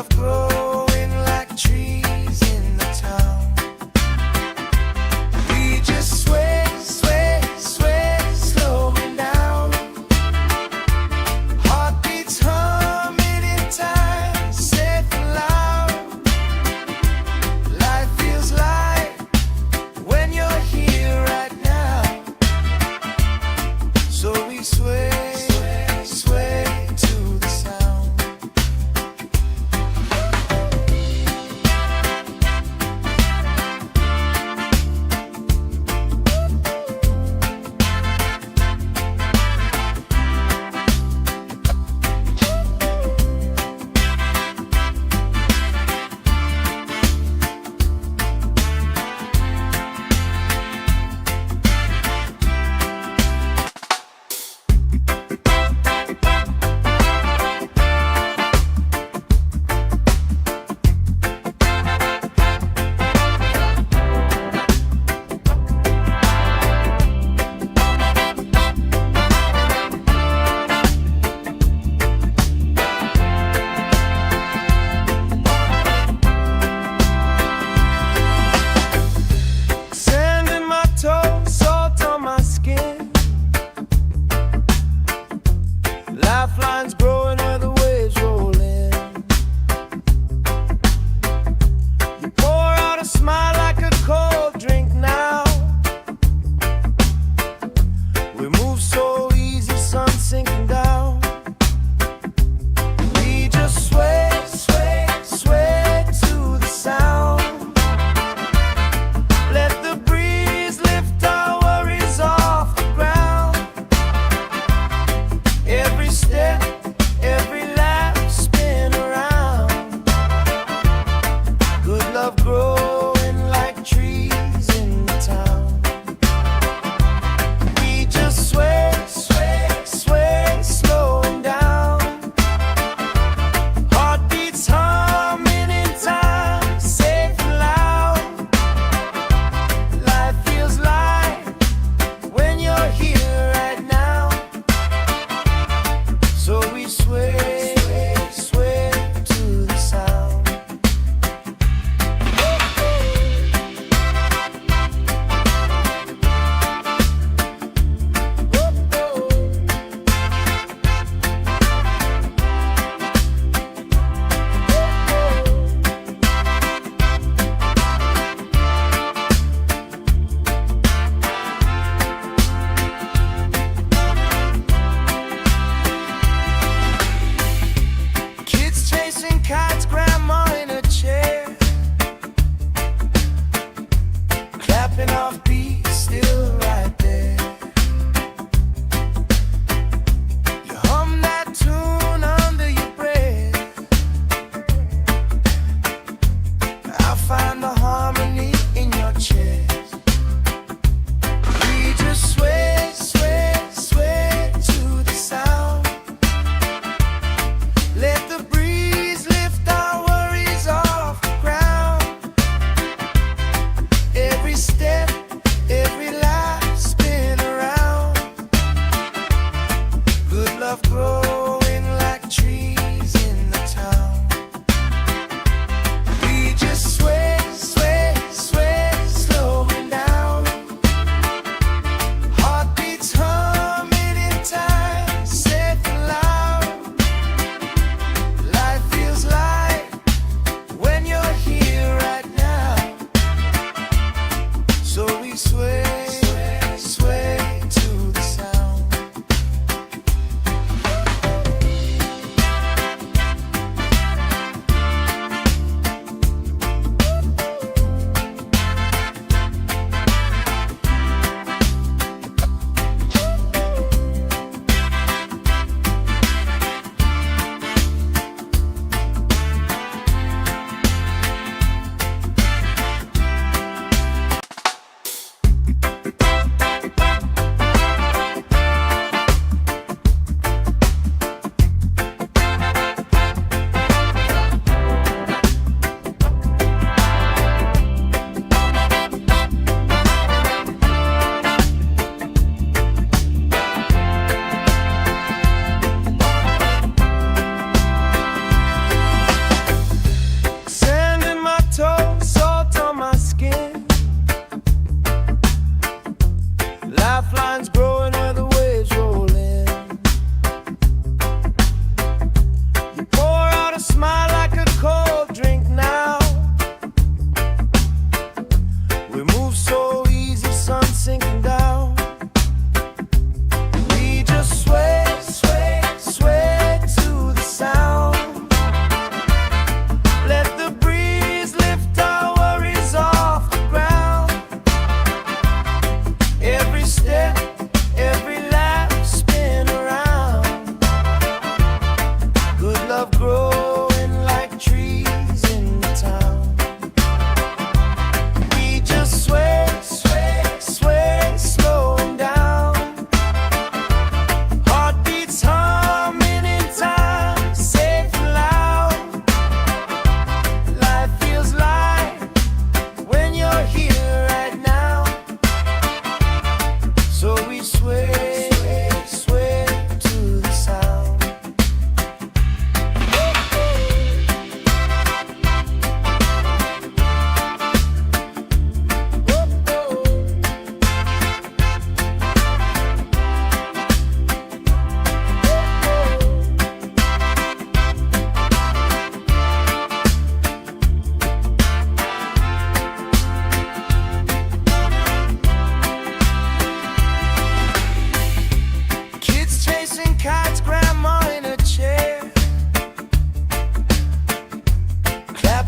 love growing like trees in the town. We just sway, sway, sway, slowing down. Heartbeats humming in time, safe and loud. Life feels light when you're here right now. So we sway, sway, sway to the sound.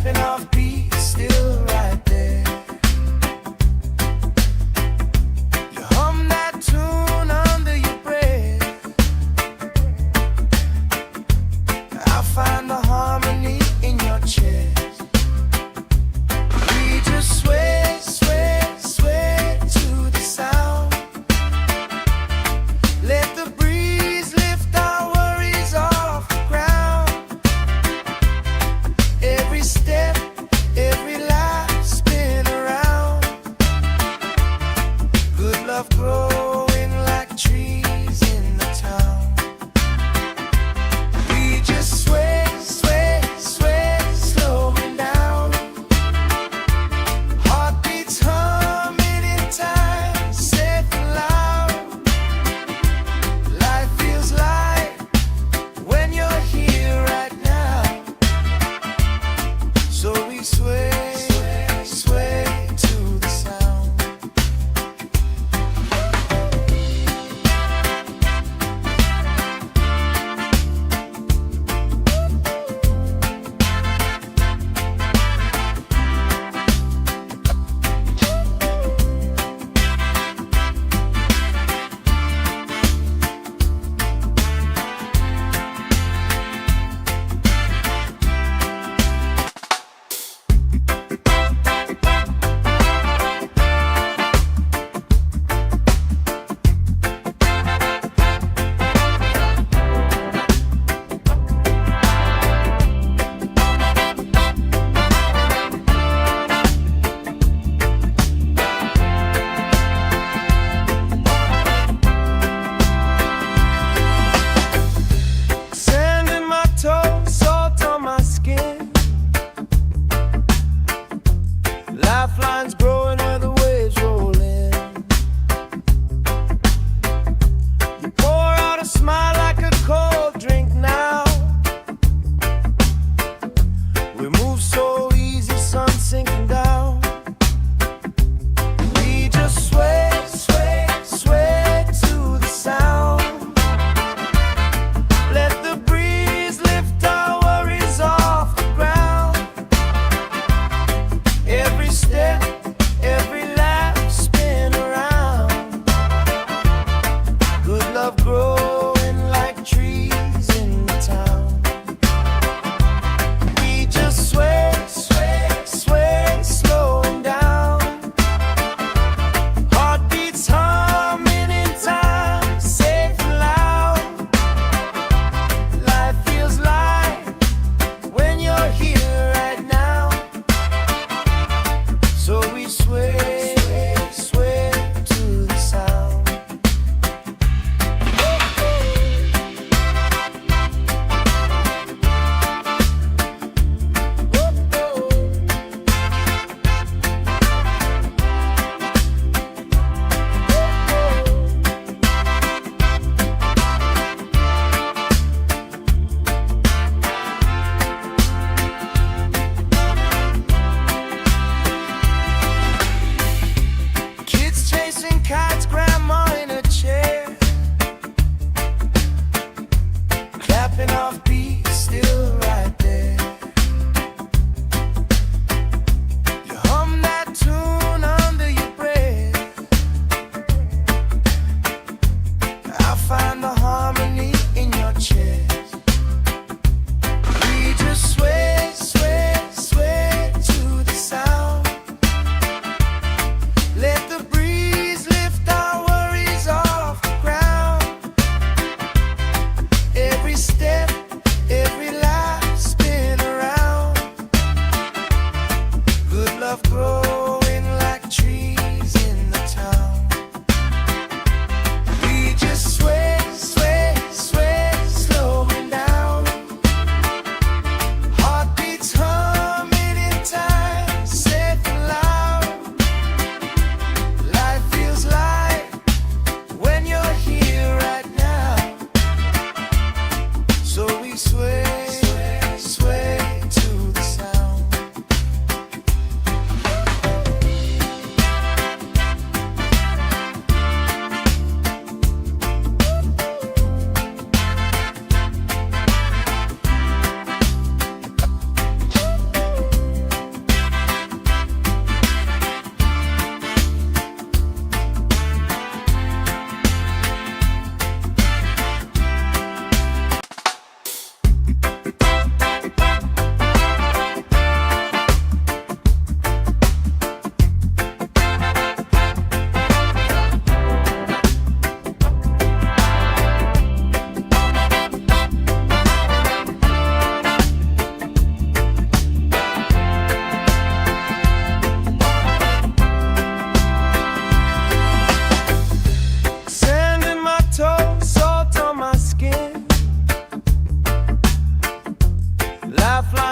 and our feet still right there. You hum that tune under your breath. I'll find the harmony in your chest. We just sway, sway, sway to the sound. Let the breeze lift our worries off the ground. Every step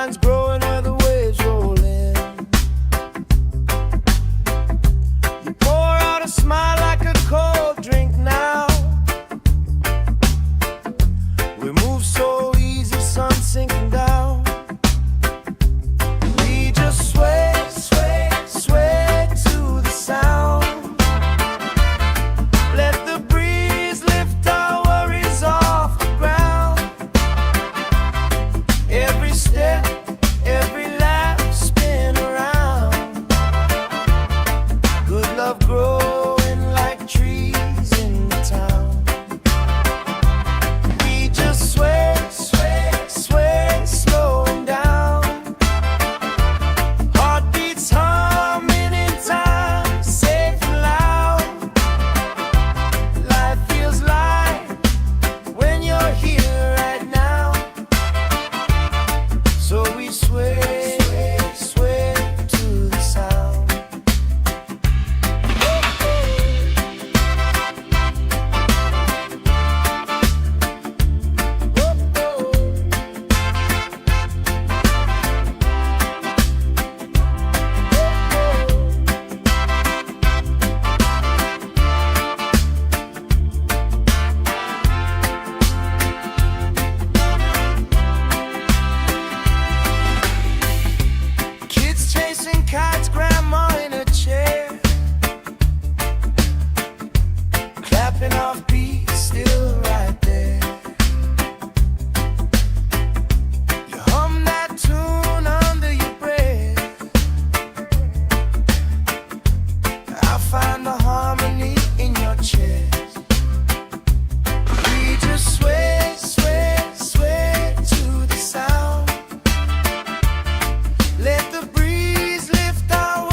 vines growing where the waves roll in. You pour out a smile like a cold drink now. We move so easy, sun sinking down. We just sway, sway, sway to the sound. Let the breeze lift our worries off the ground. Every step, every lap, spin around. Good love growing like trees in the town. We just sway, sway, sway, slowing down. Heartbeats humming in time, safe and loud. Life feels light when you're here right now. So we sway, sway to the sound. Kids chasing kites, grandma in a chair, clapping off beats, still right there. You hum that tune under your breath. I find the harmony in your chest. We just sway, sway, sway to the sound. Let the breeze lift our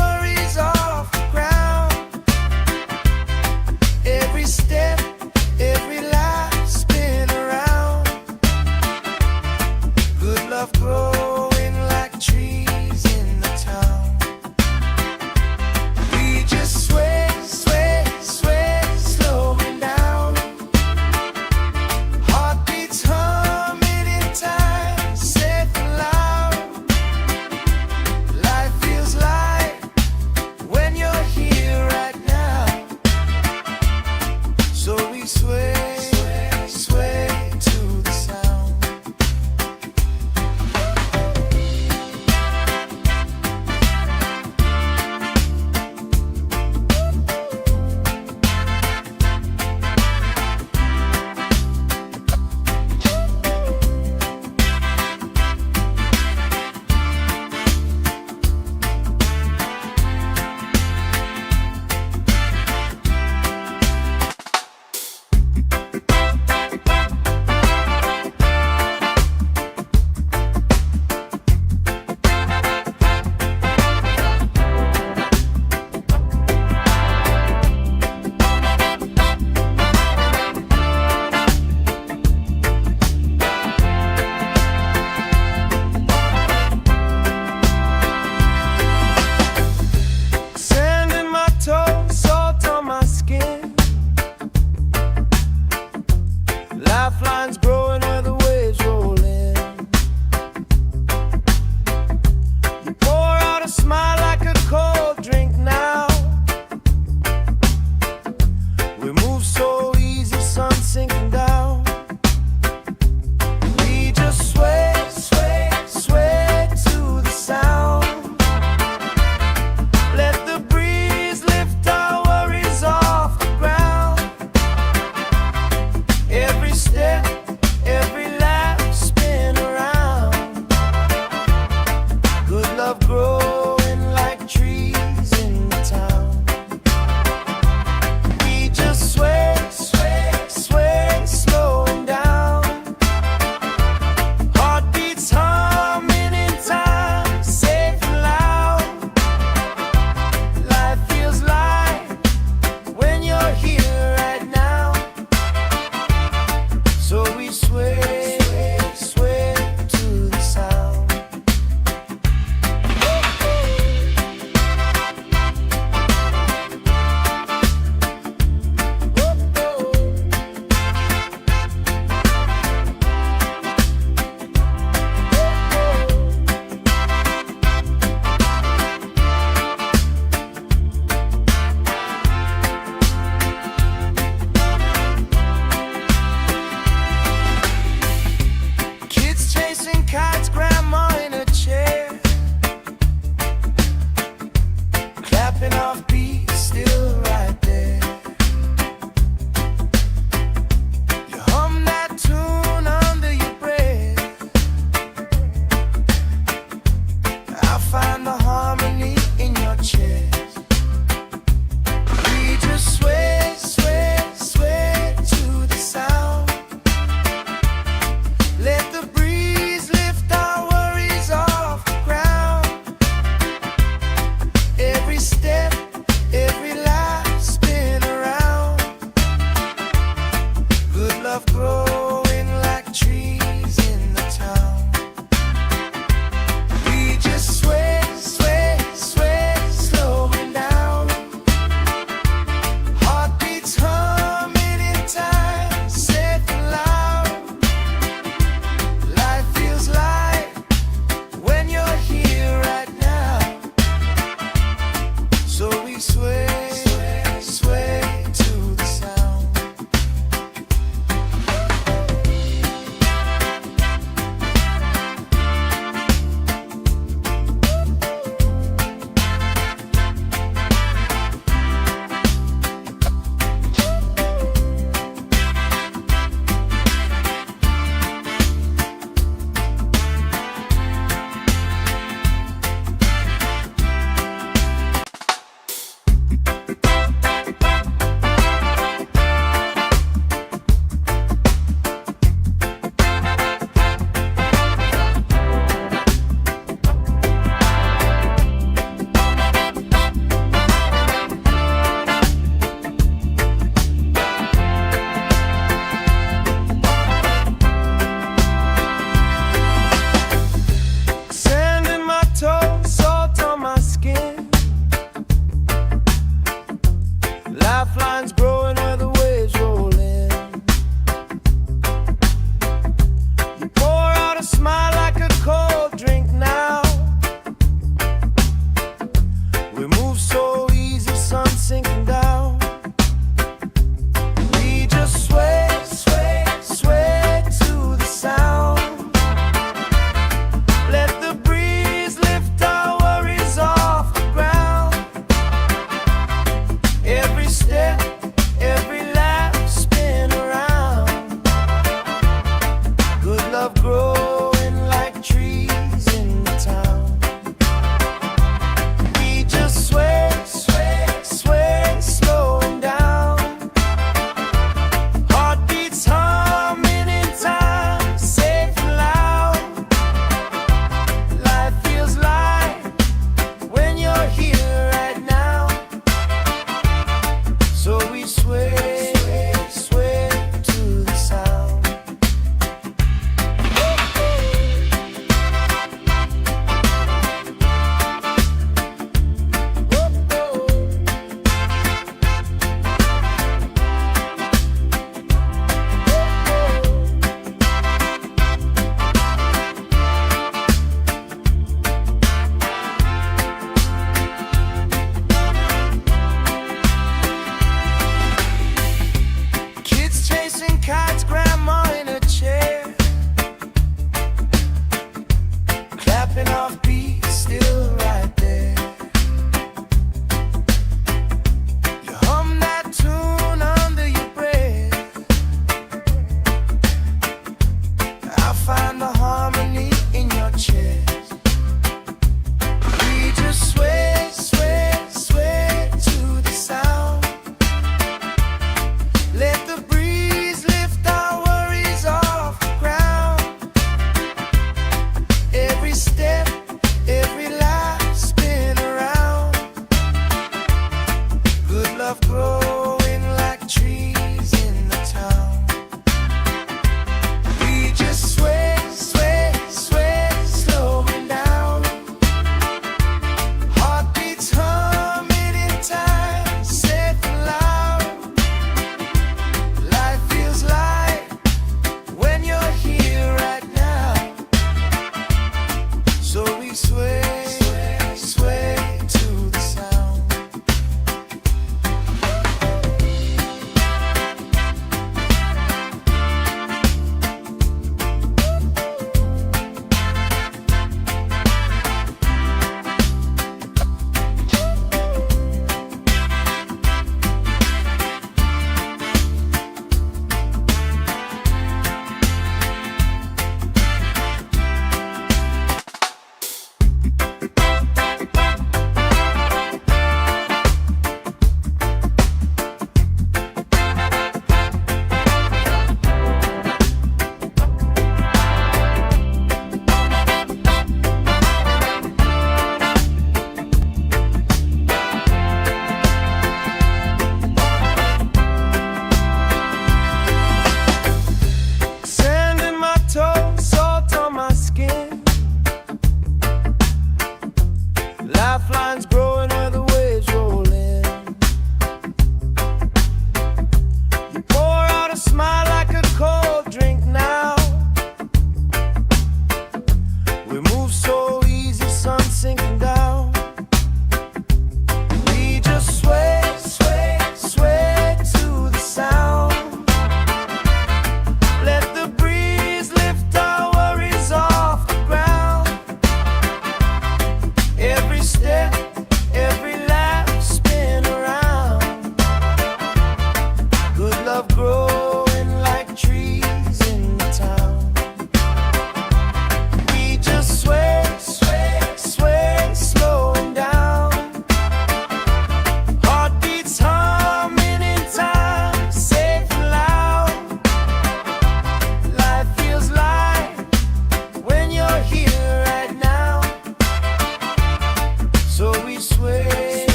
sway, sway to the sound.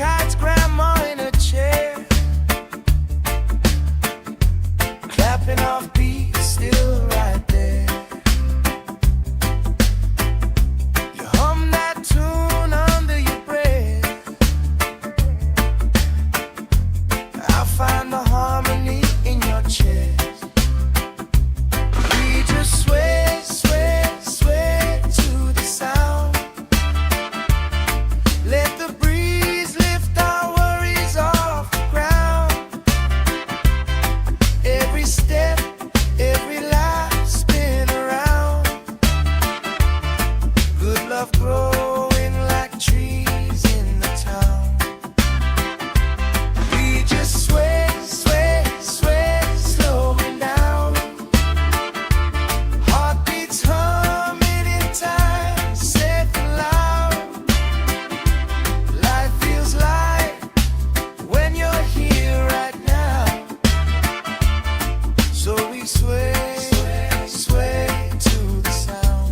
kites, grandma in a chair, clapping off beats, still right there. You hum that tune under your breath. I find the harmony in your chest. We just sway, sway, sway to the sound. Let the breeze lift our worries off the ground. Every step, every life spin around. Good love growing like trees in the town. We just sway, sway, sway, slowing down. Heartbeats humming in time, safe and loud. Life feels light when you're here right now. So we sway, sway, sway to the sound.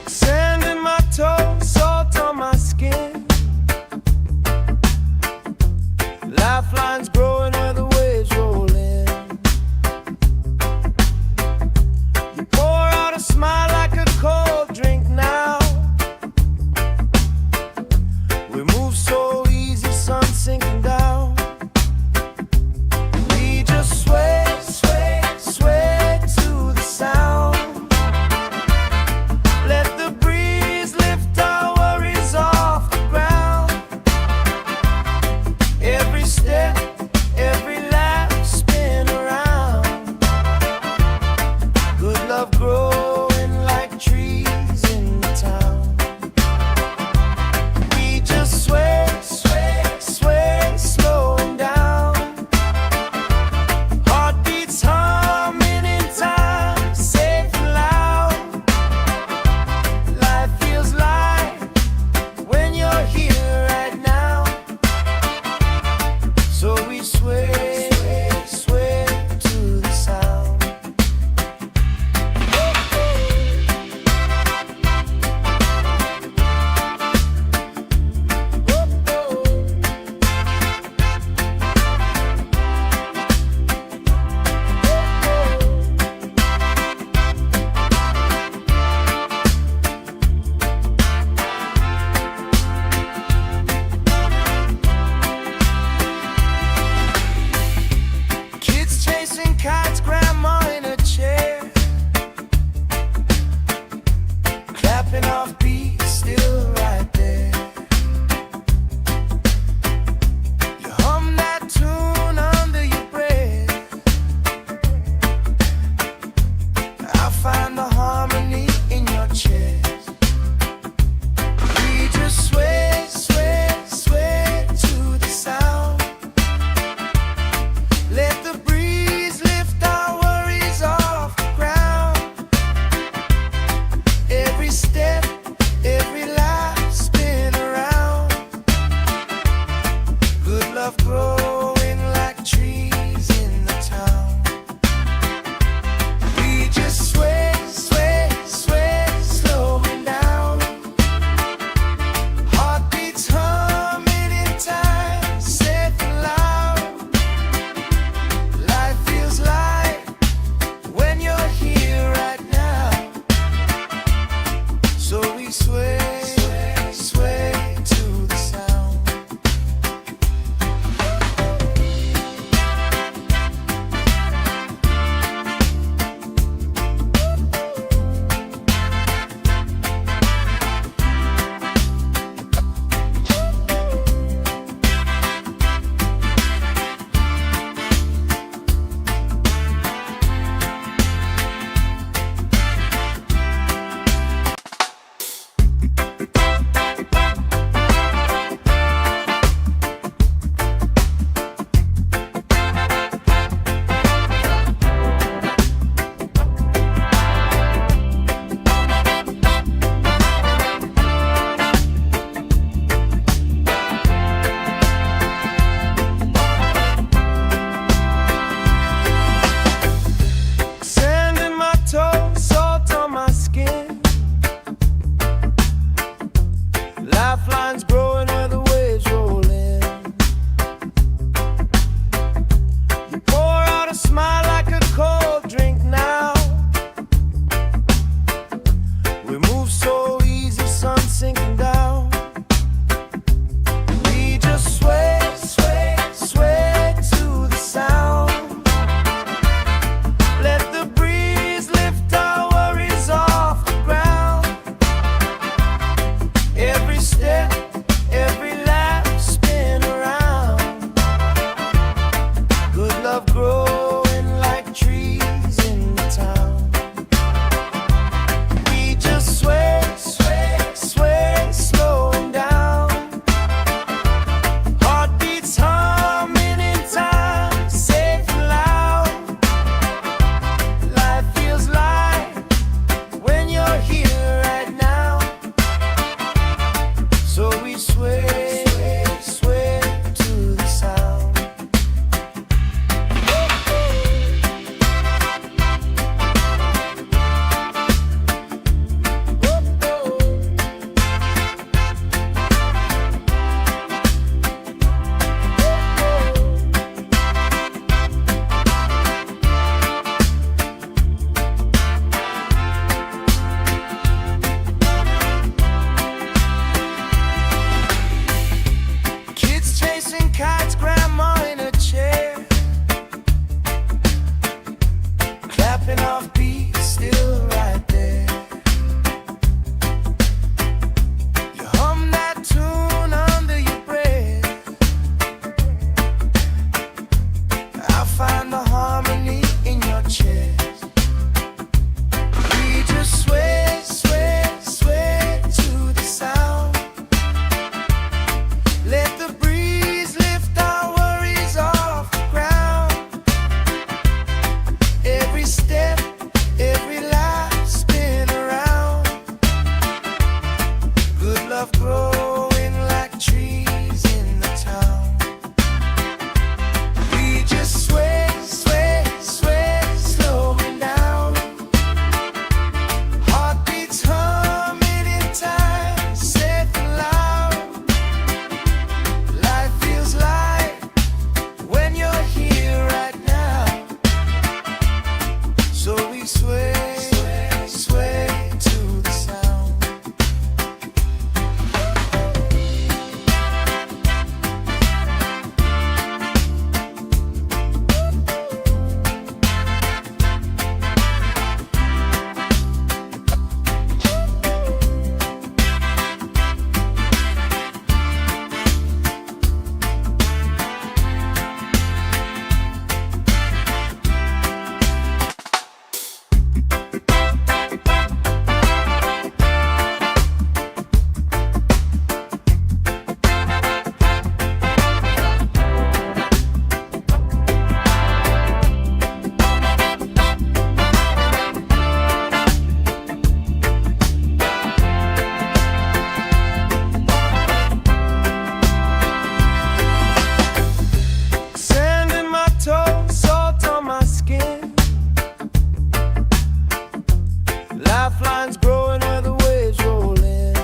Sand in my toes, salt on my skin. Lifelines growing where the waves roll in. You pour out a smile like a cold drink now. We move so easy, sun sinking down. We just sway, sway, sway to the sound. Let the breeze lift our worries off the ground. Every step, every laugh spin around. Good love growing like trees in the town. We just sway, sway, sway, slowing down. Heartbeats humming in time, safe and loud. Life feels light when you're here right now. So we sway, sway, sway to the sound. Kids chasing kites, grandma in a chair, clapping off beats, still right there. You hum that tune under your breath. I find the harmony in your chest. We just sway, sway, sway to the sound. Let the breeze lift our worries off the ground. Every step, every life spin around. Good love growing like trees in the town. We just sway, sway. Lifelines growing where the waves roll in.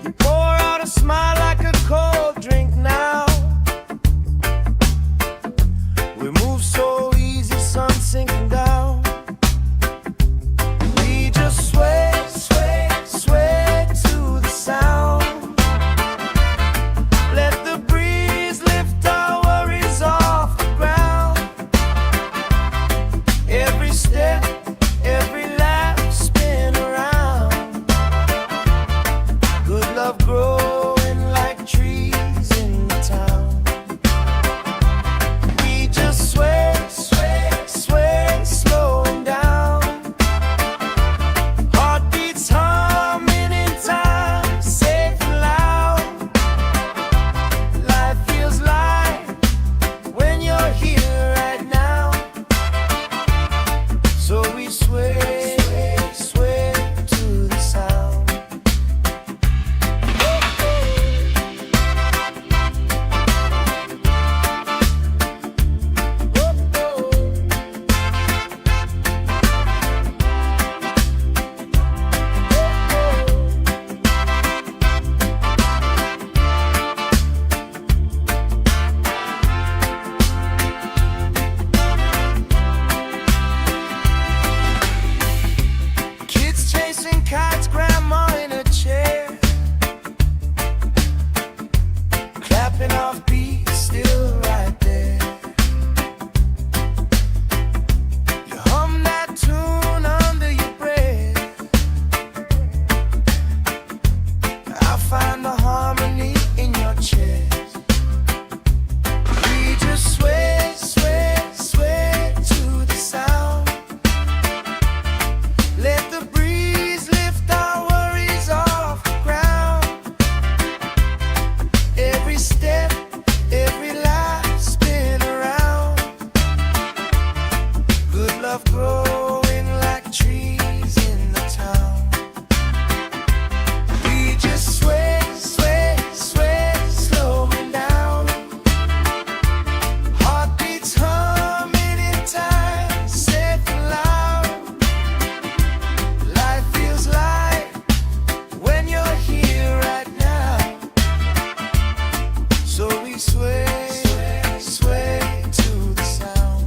You pour out a smile like a cold drink now. We move so easy, sun sinking down. We just sway, sway, sway to the sound. Let the breeze lift our worries off the ground. Every step, every lap, spin around. Good love growing like trees in the town. We just sway, sway, sway, slowing down. Heartbeats humming in time, safe and loud. Life feels light when you're here right now. So we sway, sway to the sound. Kids chasing kites, grandma in a chair, clapping off beats, still right there. You hum that tune under your breath. I find the harmony in your chest. We just sway, sway, sway to the sound. Let the breeze lift our worries off the ground. Every step, every lap, spin around. Good love growing like trees in the town. We just sway, sway, sway, slowing down. Heartbeats humming in time, safe and loud. Life feels light when you're here right now. So we sway, sway to the sound.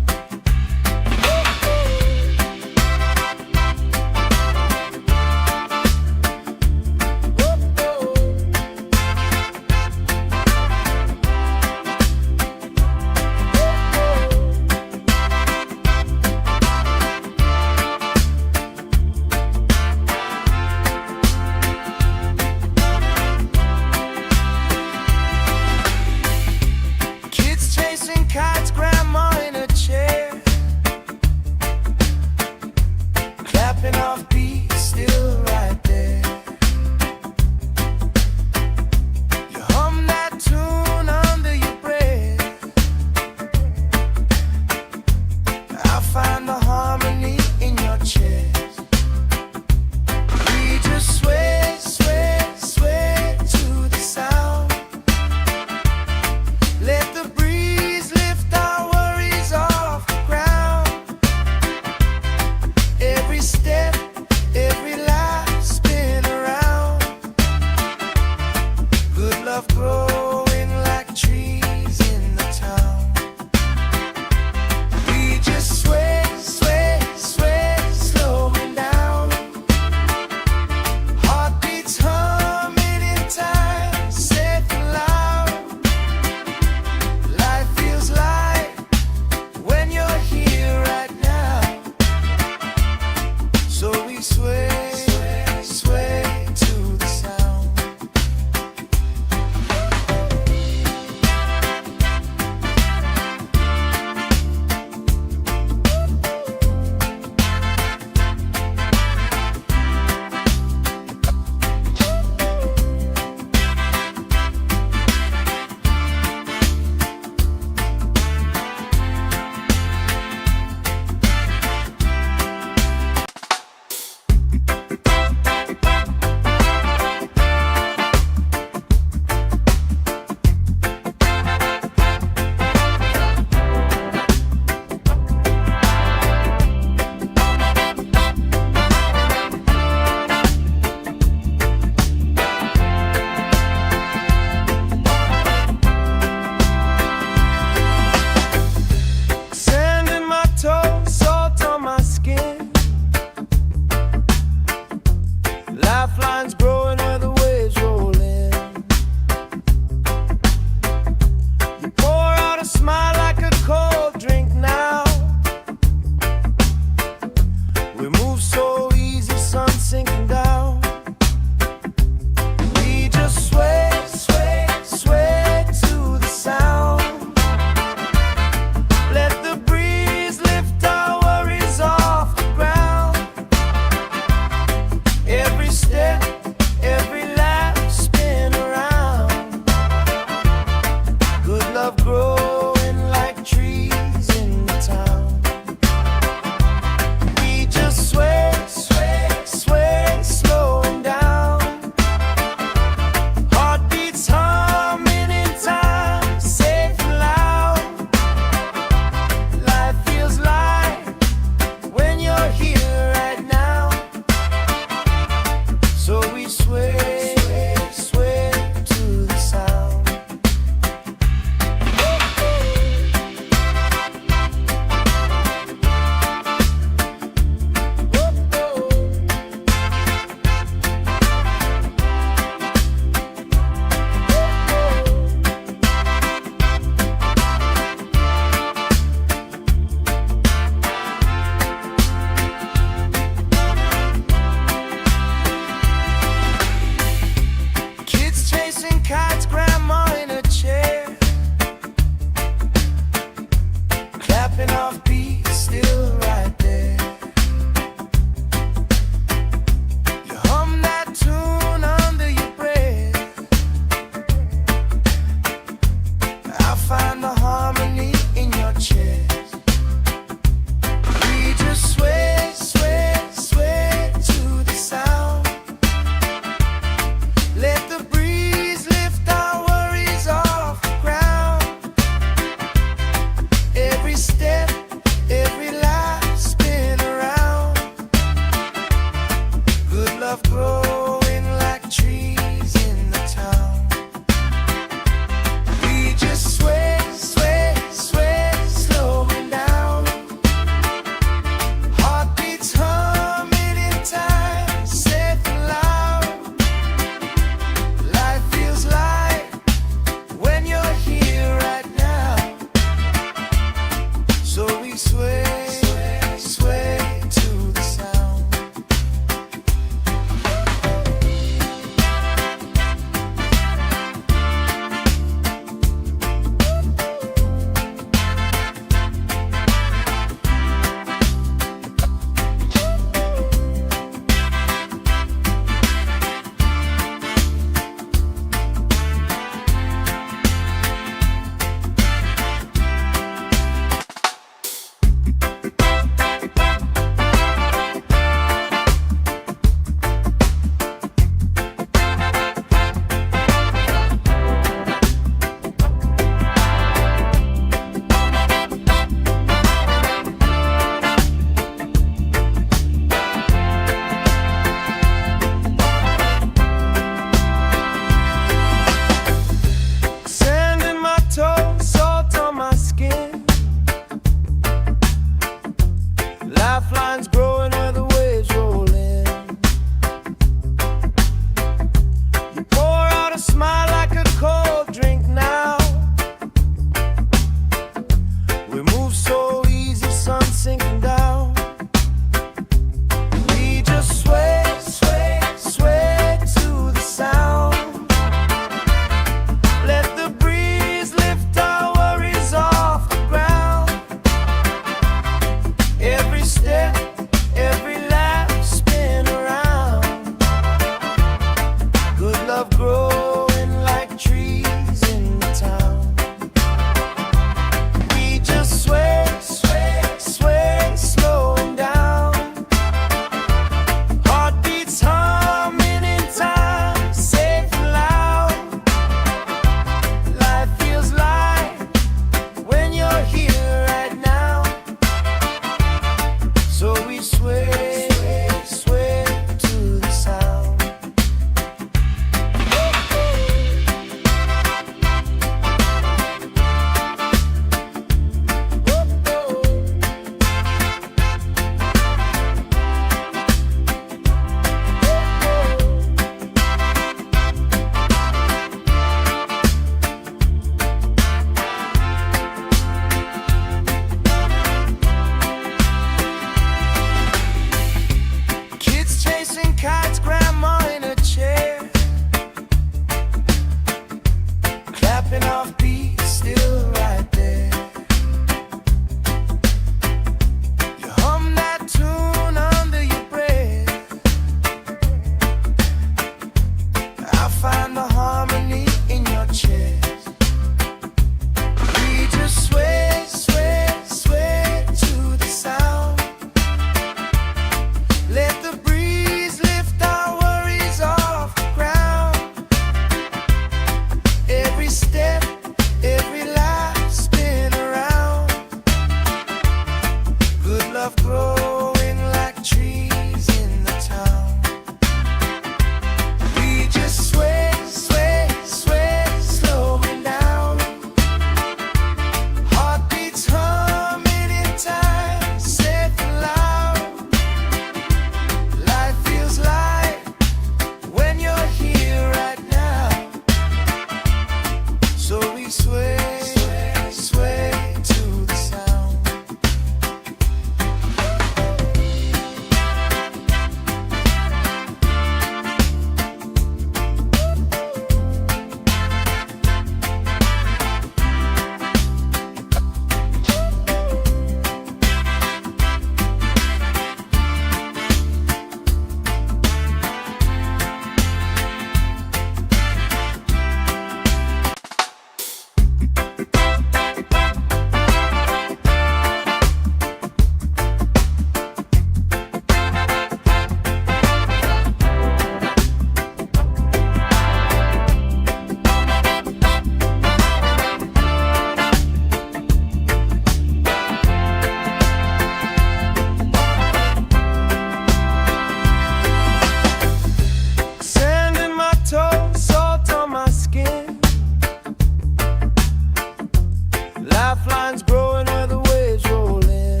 vines growing where the waves roll in.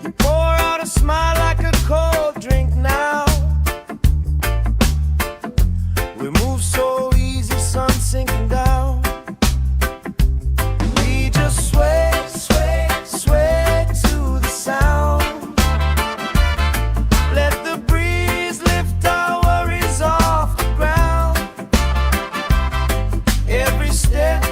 You pour out a smile like a cold drink now. We move so easy, sun sinking down. We just sway, sway, sway to the sound. Let the breeze lift our worries off the ground. Every step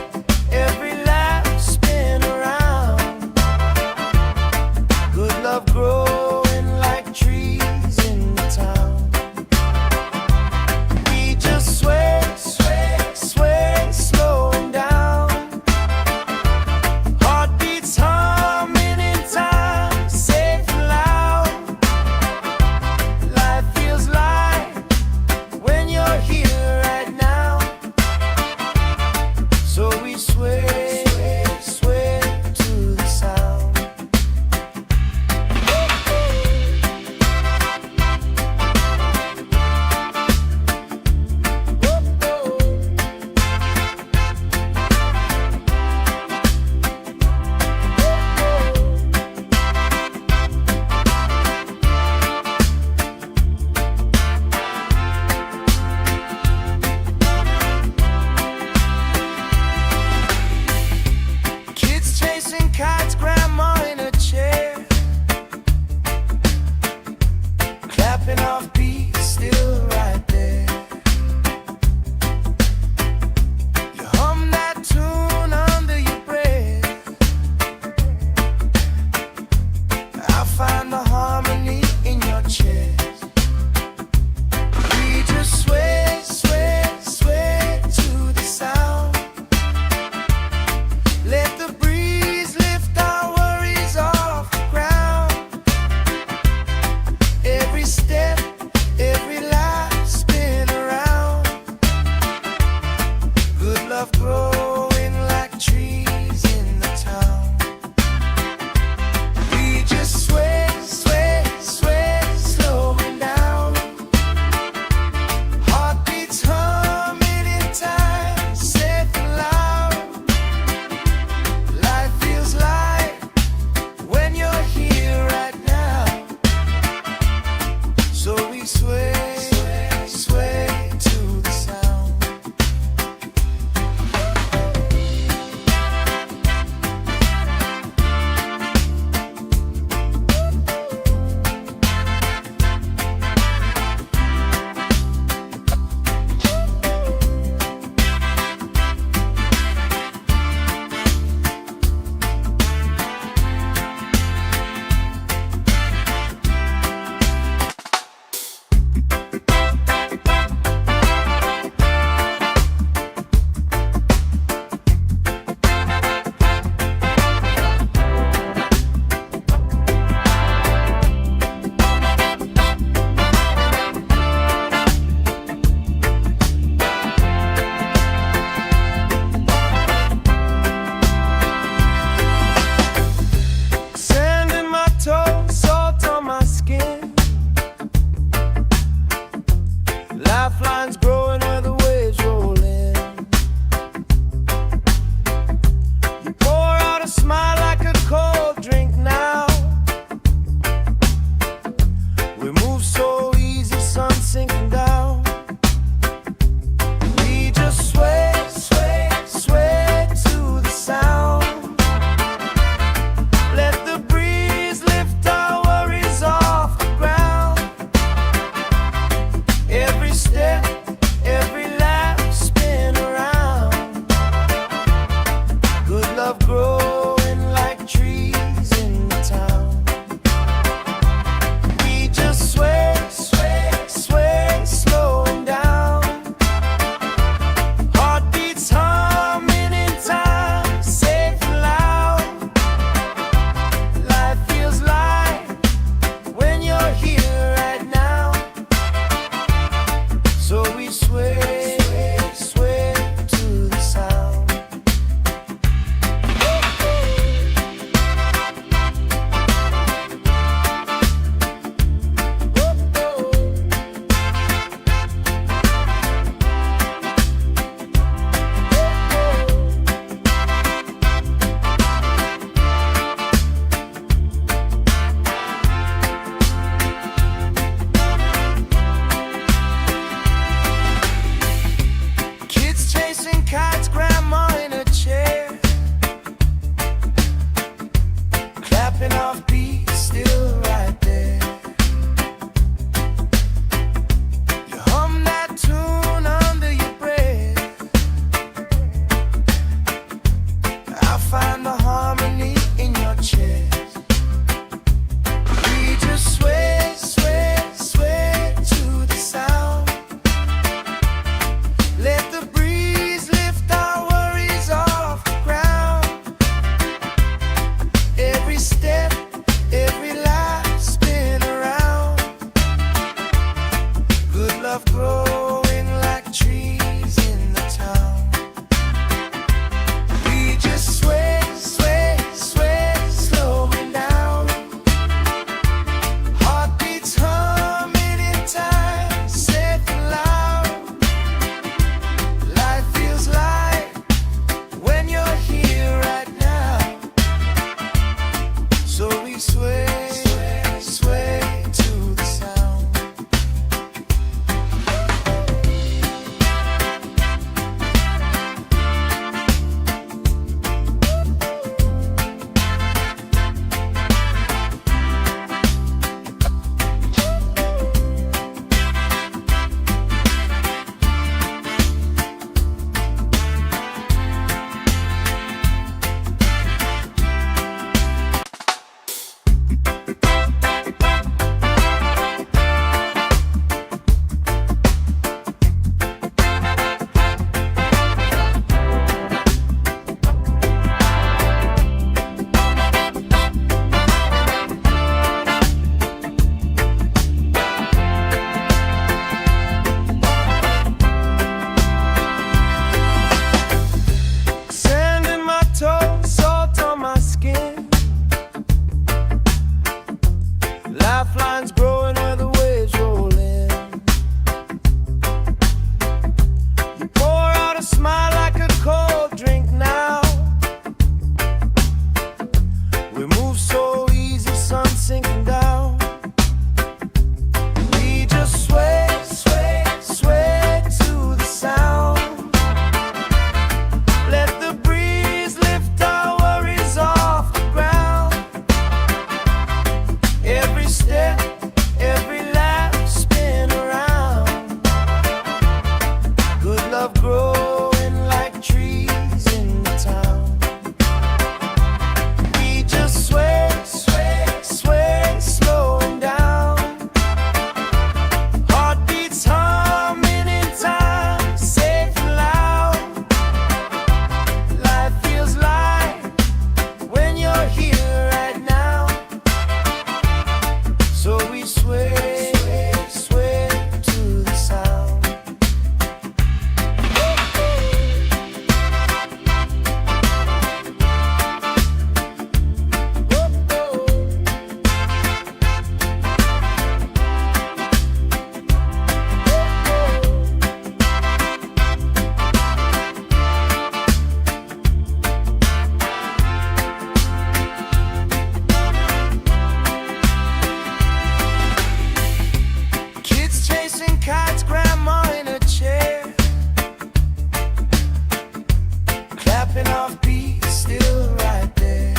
clapping off beat, still right there.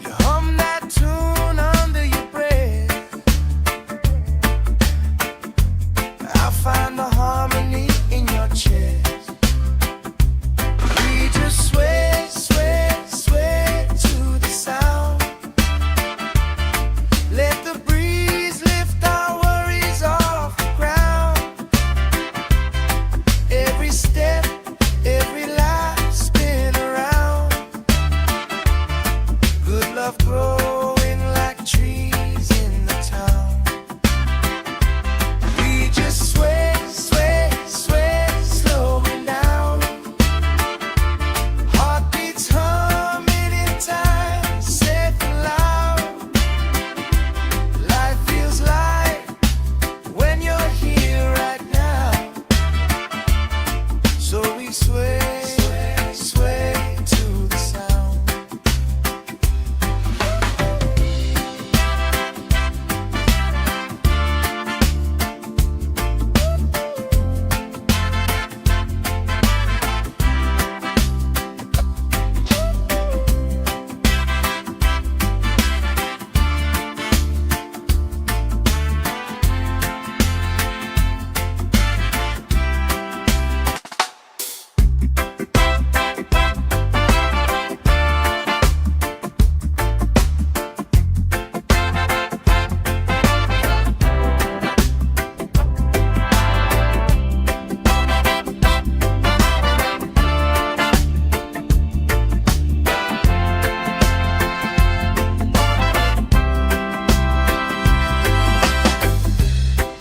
You hum that tune under your breath. I find the harmony in your chest. We just sway, sway, sway to the sound. Let the breeze lift our worries off the ground. Every step, every life spin around. Good love growing like trees in the town. We just sway, sway, sway, slowing down. Heartbeats humming in time, safe and loud. Life feels light when you're here right now. So we sway, sway, sway to the sound.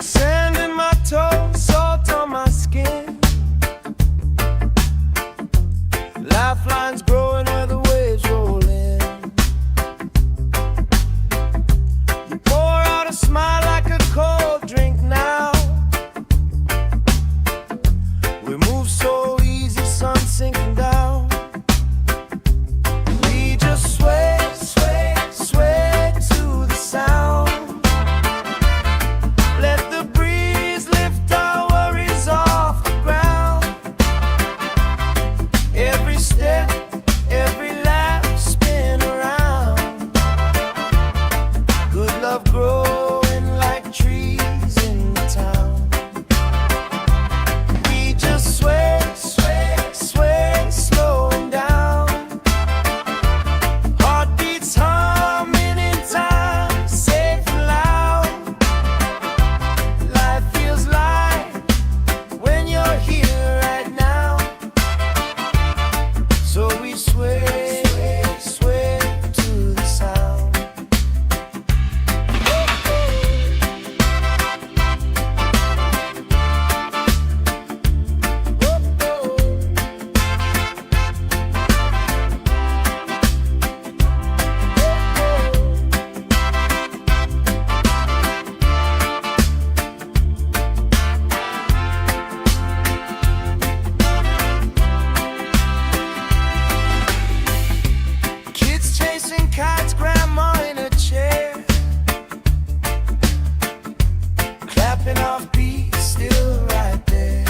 Sand in my toes, salt on my skin. Lifelines growing where the waves roll in. You pour out a smile like a cold drink now. We move so easy, sun sinking down. We just sway, sway, sway to the sound. Let the breeze lift our worries off the ground. Every step, every laugh spin around. Good love growing like trees in the town. We just sway, sway, sway, slowing down. Heartbeats humming in time, safe and loud. Life feels light when you're here right now. So we sway, sway, sway to the sound. Kids chasing kites, grandma in a chair. Clapping off beat, still right there.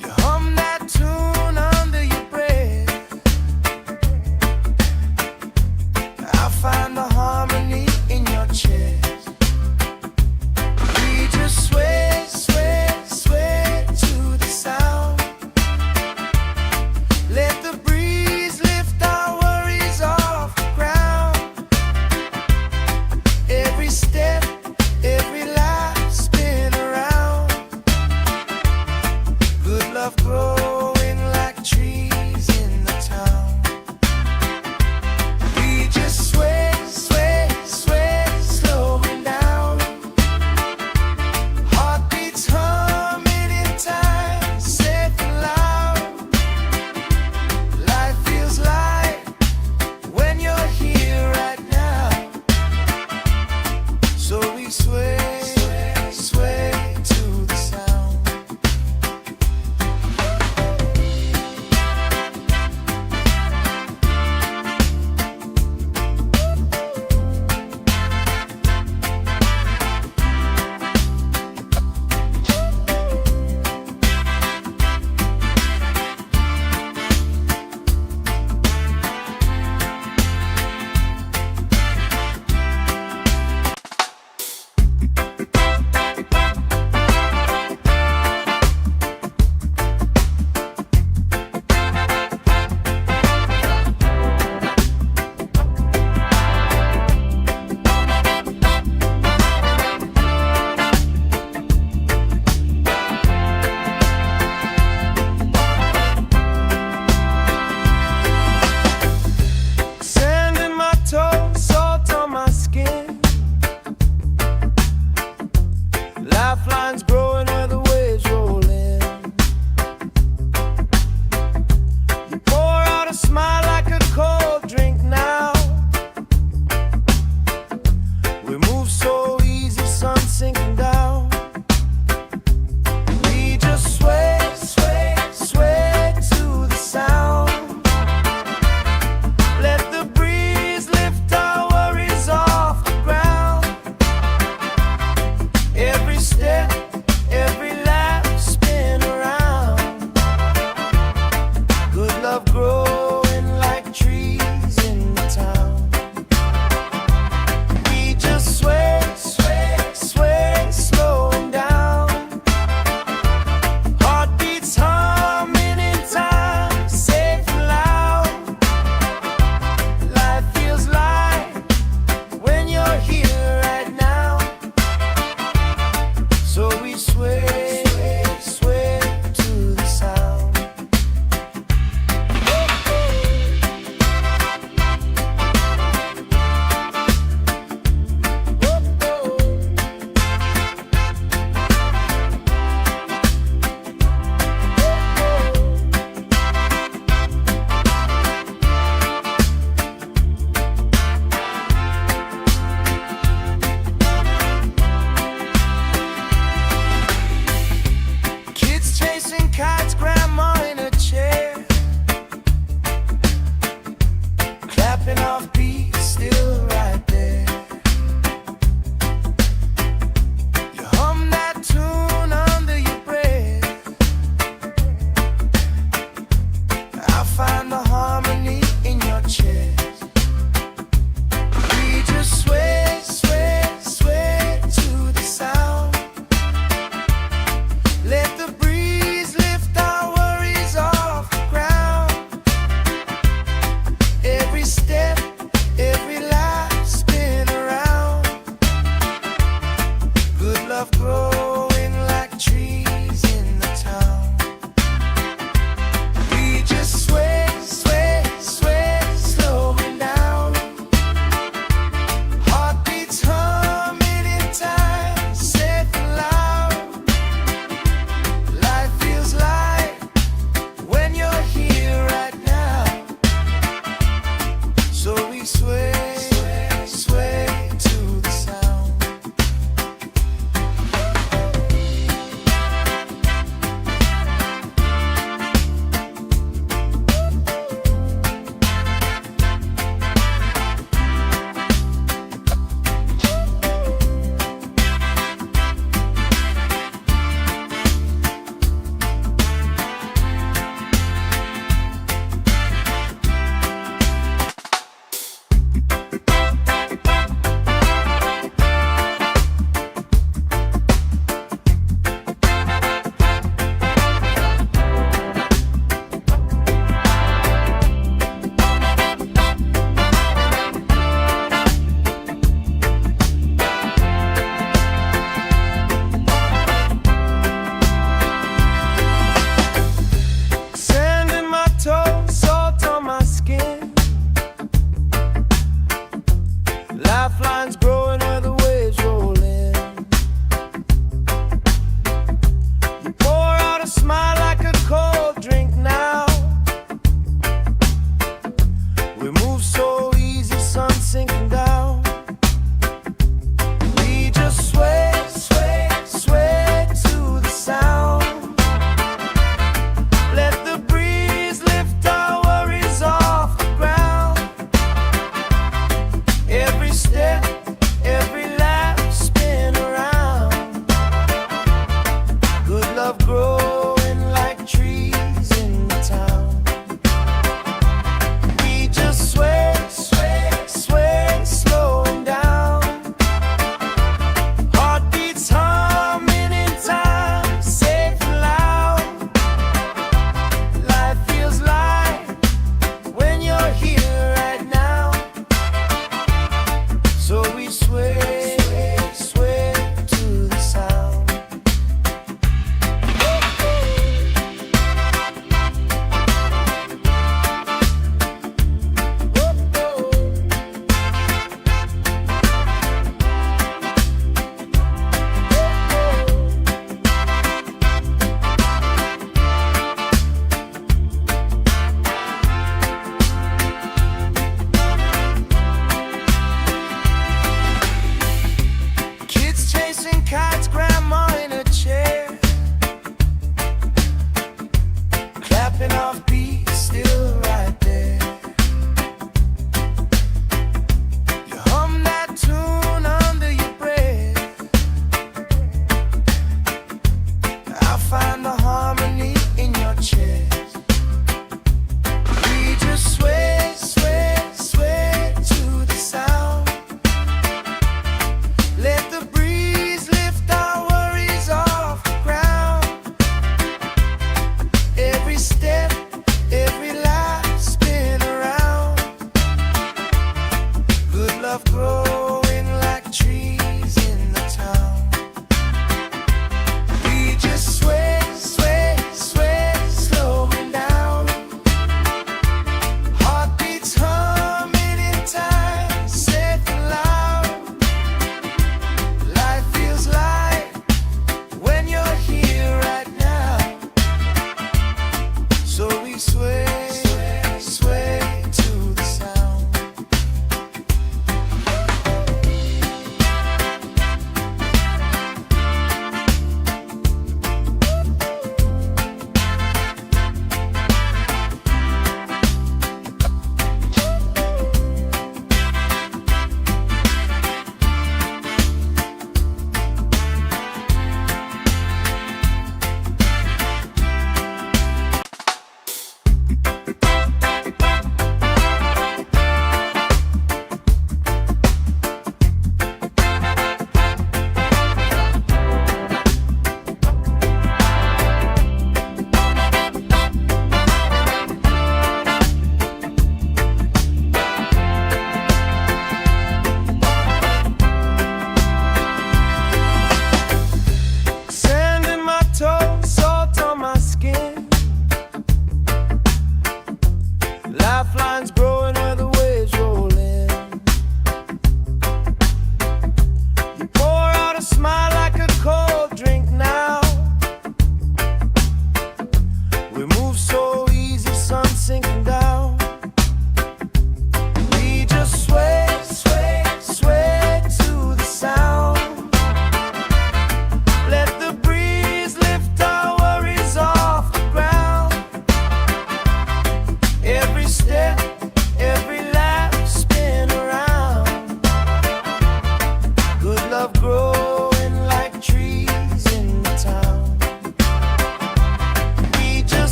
You hum that tune under your breath. I find the harmony in your chest. We just sway, sway, sway to the sound. Let the breeze lift our worries off the ground. Every step, every life spin around. Good love growing like trees in the town. We just sway, sway, sway, slowing down. Heartbeats humming in time, safe and loud. Life feels light when you're here right now. So we sway, sway, sway to the sound. love growing like trees in the town. We just sway, sway, sway, slowing down. Heartbeats humming in time, safe and loud. Life feels light when you're here right now. So we sway, sway, sway to the sound.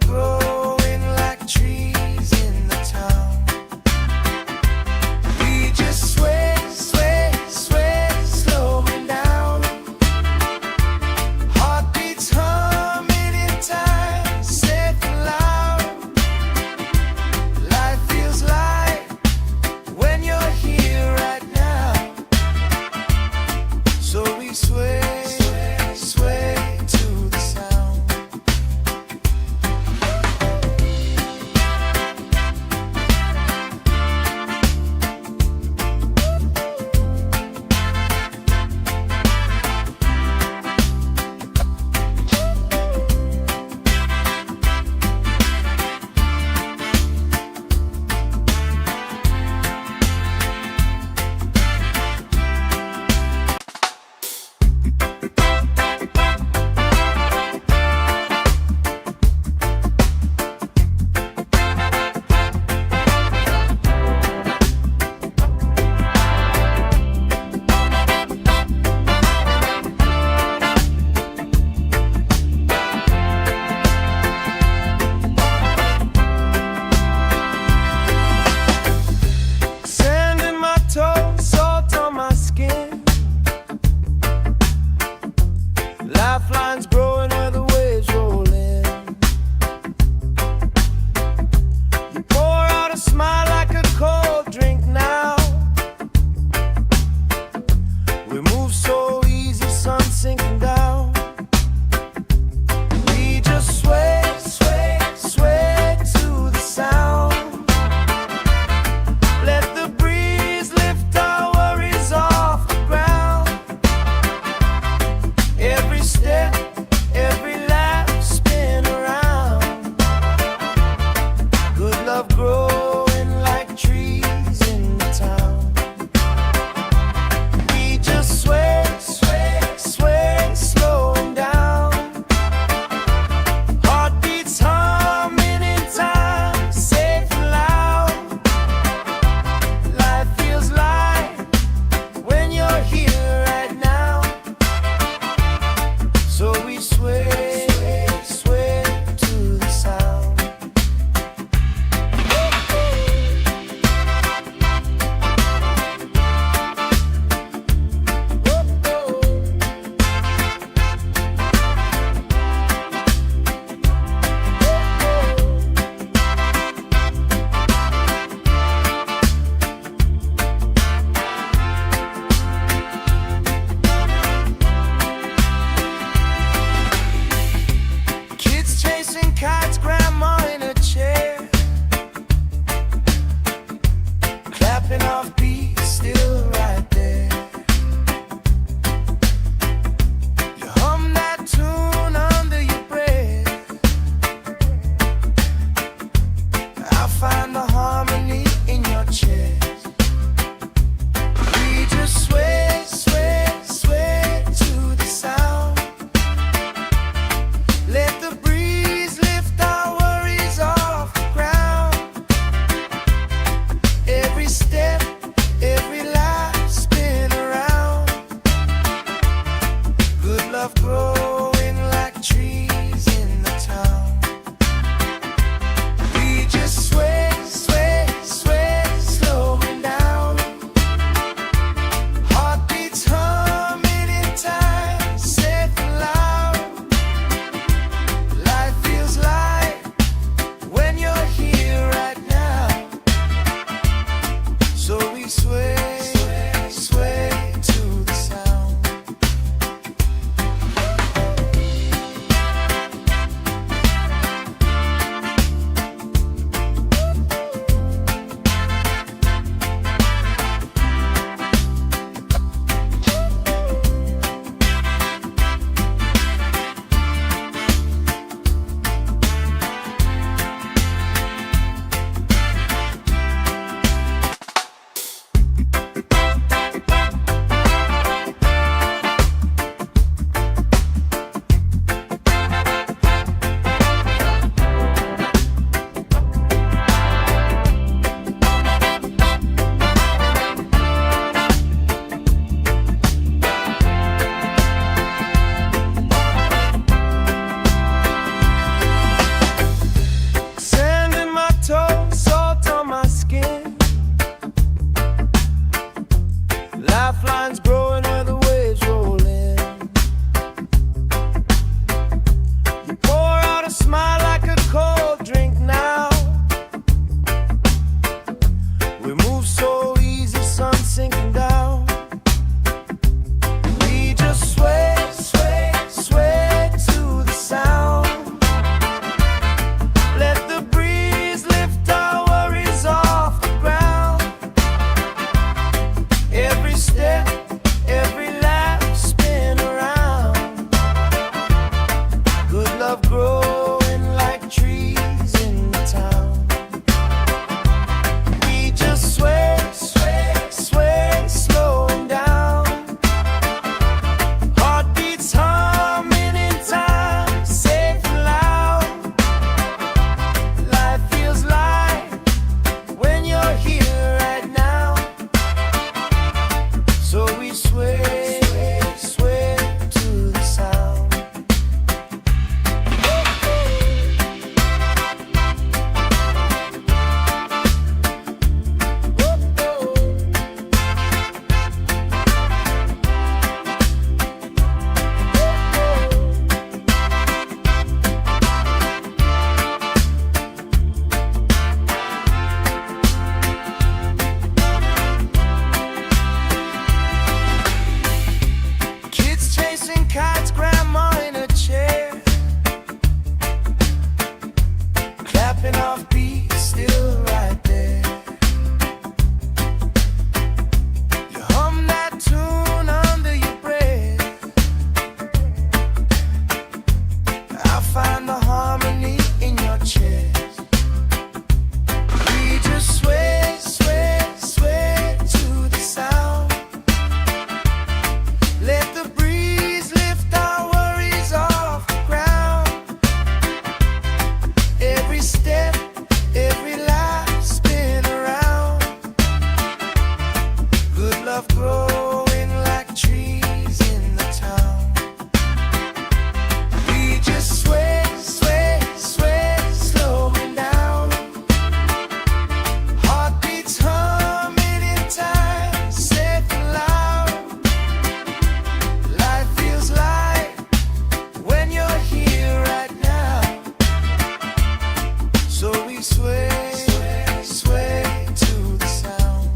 love growing like trees in the town. We just sway, sway, sway, slowing down. Heartbeats humming in time, safe and loud. Life feels light when you're here right now. So we sway, sway, sway to the sound. sway, sway to the sound.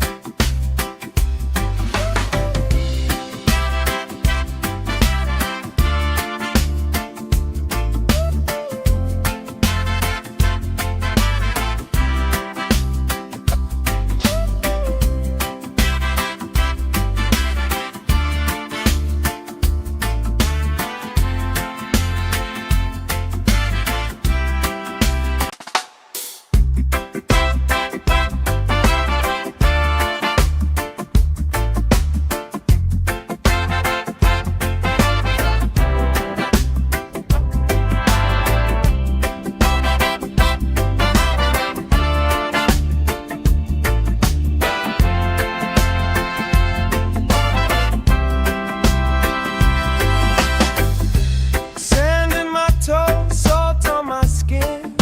Sand in my toes, salt on my skin.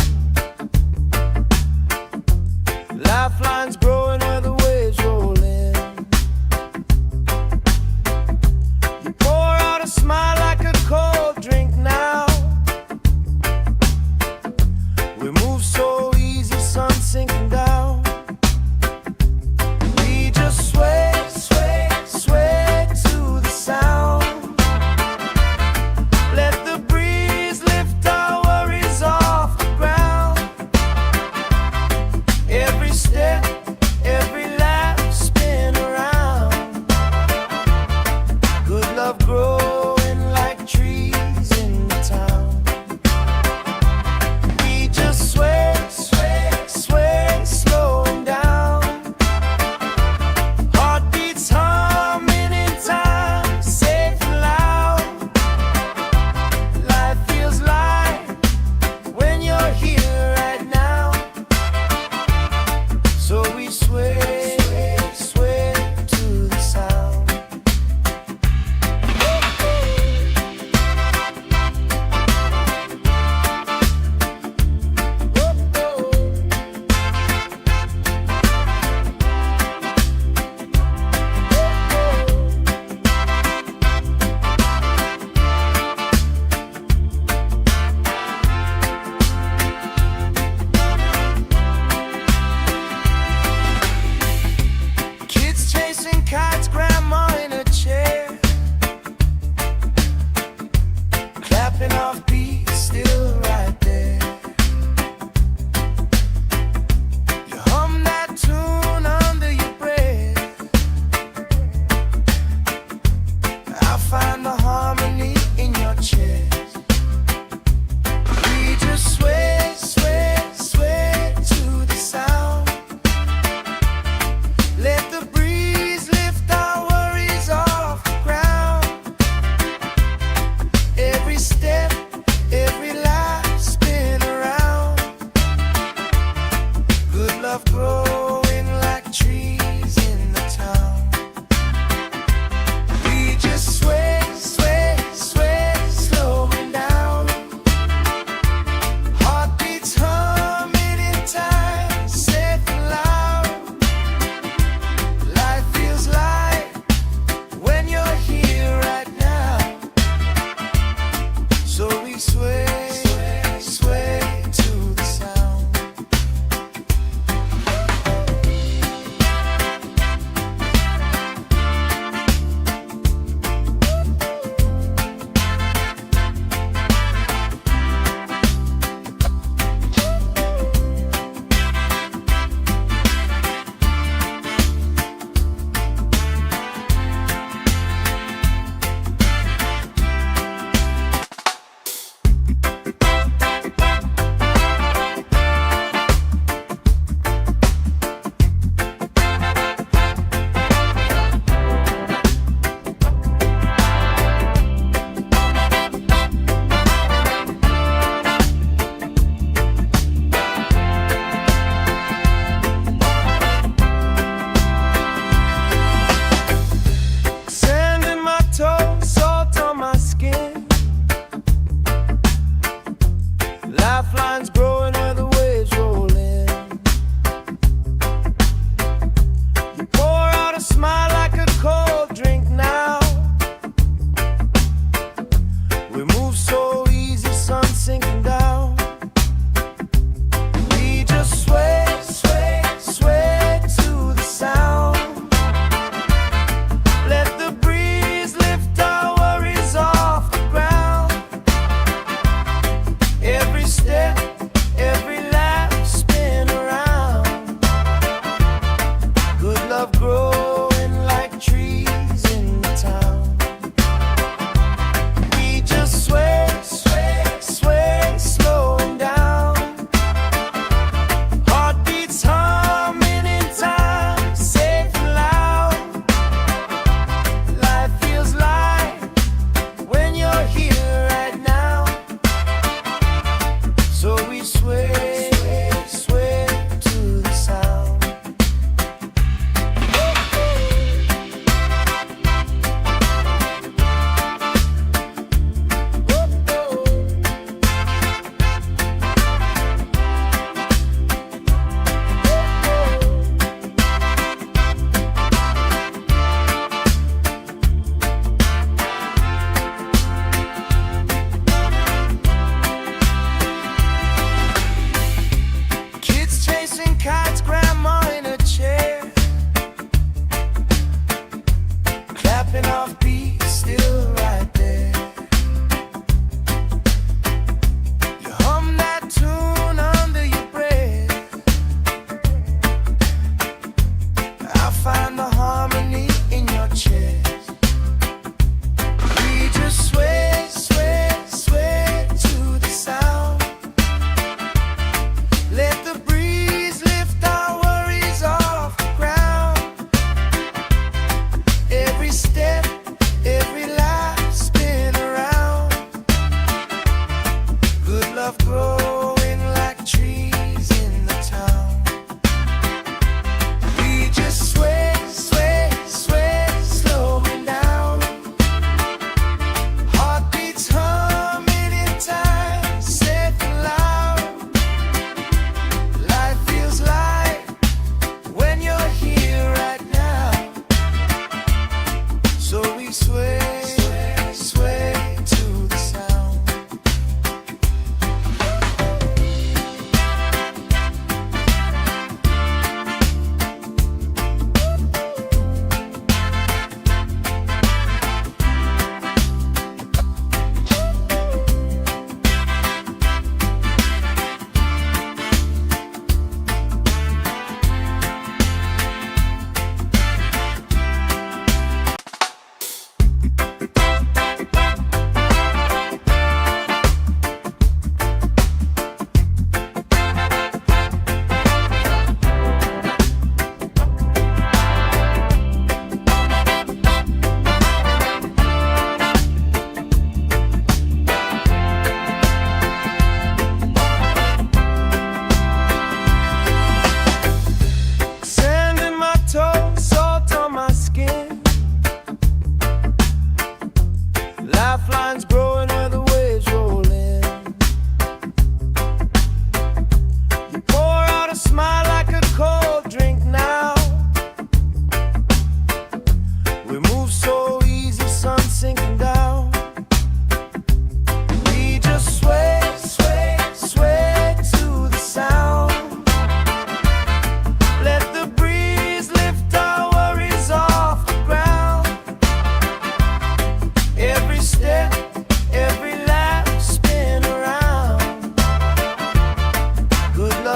Lifelines growing where the waves roll in. You pour out a smile like a cold drink now. We move so easy, sun sinking down. We just sway, sway, sway to the sound. Let the breeze lift our worries off the ground. Every step, every lap, spin around. Good love growing like trees in the town. We just sway,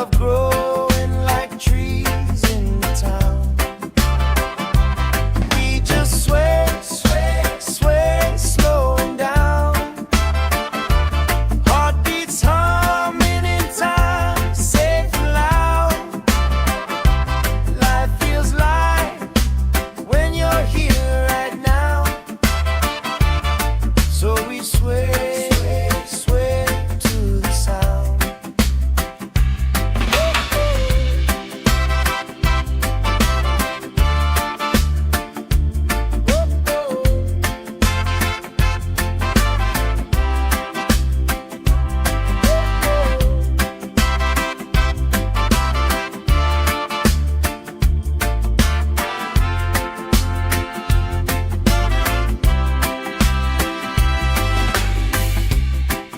love growing like trees in the town. We just sway, sway, sway, slowing down. Heartbeats humming in time, safe and loud. Life feels light when you're here right now. So we sway, sway to the sound.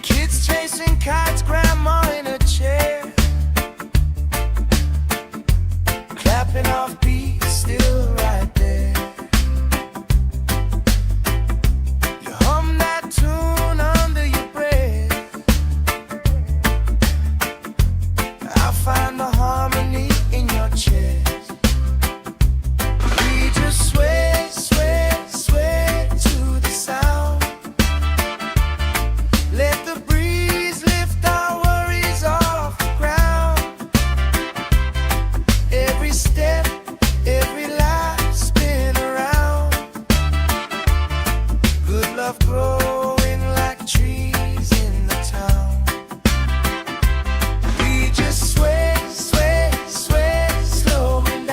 Kids chasing kites, grandma in a chair, clapping off beats, still right there. You hum that tune under your breath. I find the harmony in your chest. We just sway, sway, sway to the sound. Let the breeze lift our worries off the ground. Every step, every life spin around. Good love growing like trees in the town. We just sway, sway, sway, slowing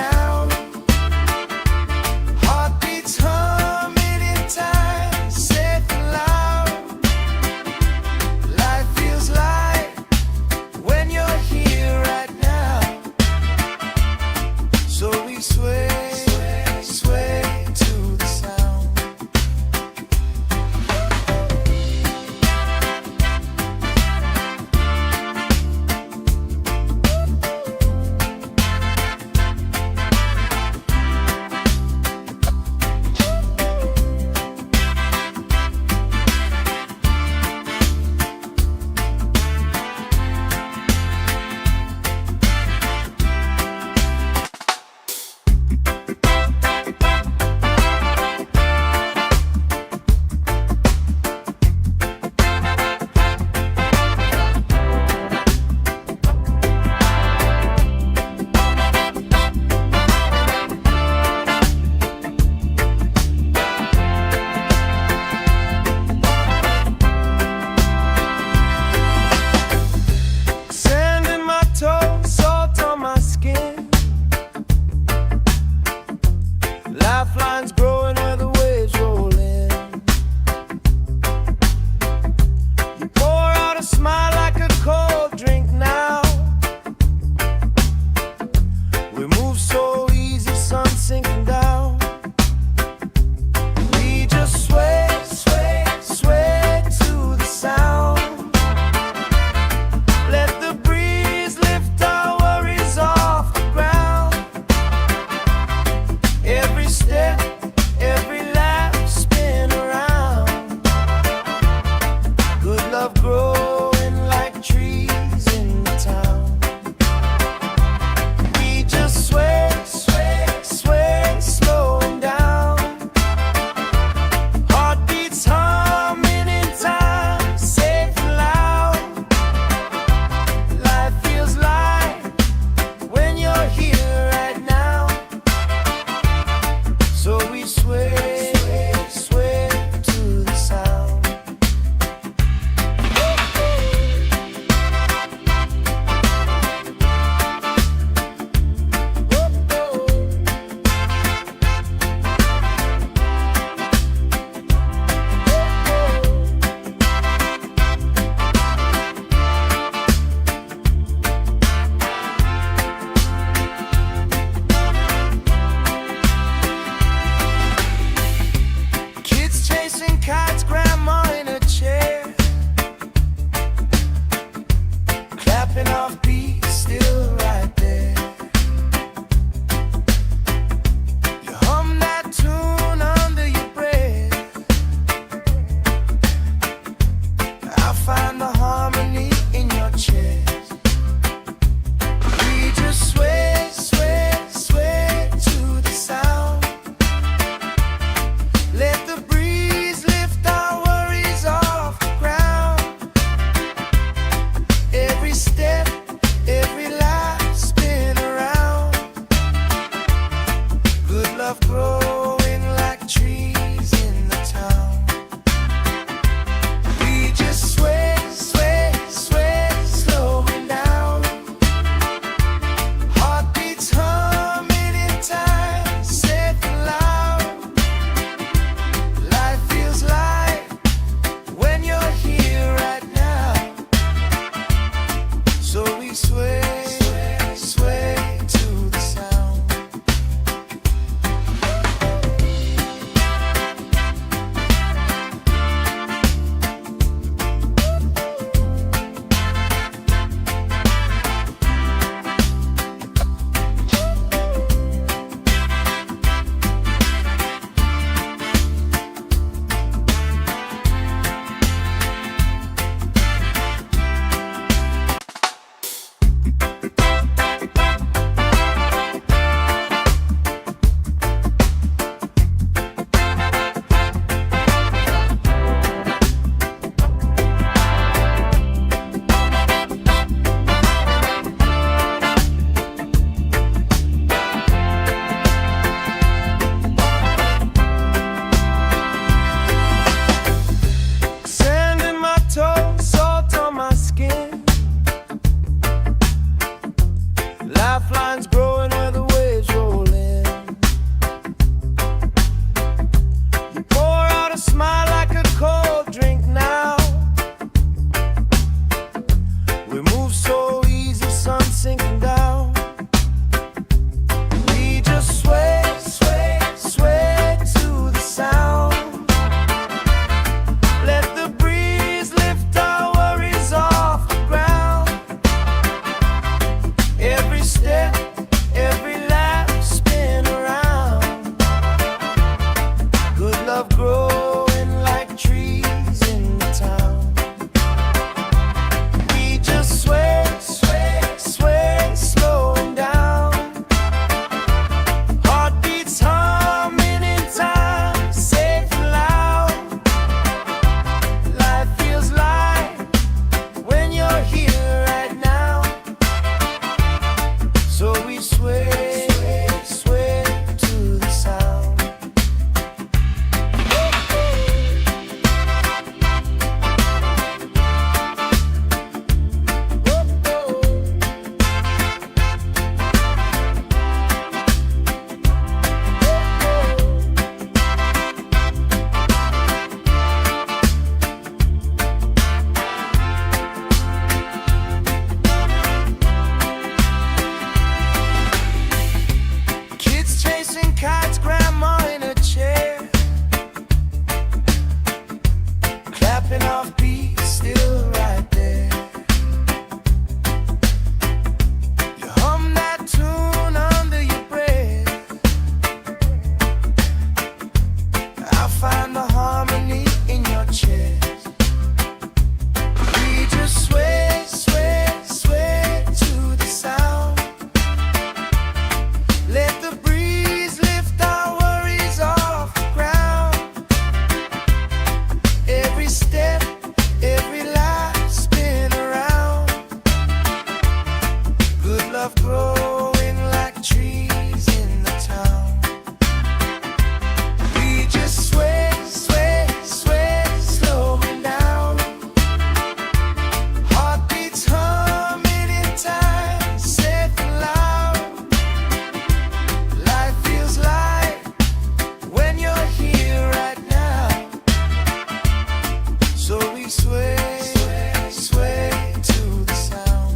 love growing like trees in the town. We just sway, sway, sway, slowing down. Heartbeats humming in time, safe and loud. Life feels light when you're here right now. So we sway, sway, sway to the sound.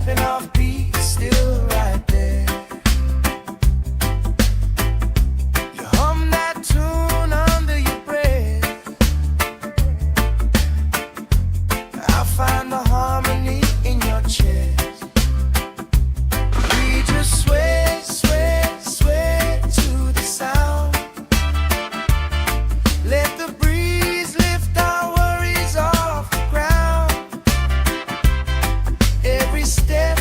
and our feet still right there. You hum that tune under your breath. I find the harmony in your chest. We just sway, sway, sway to the sound. Let the breeze lift our worries off the ground. Every step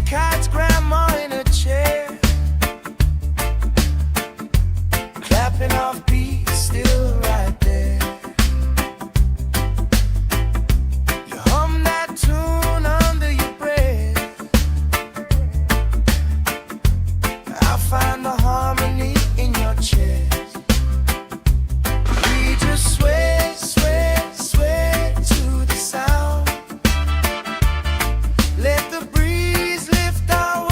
Cat's grandma in a chair, clapping off beats, still right there. You hum that tune under your breath. I find the harmony in your chest. We just sway, sway, sway to the sound. Let the breeze lift our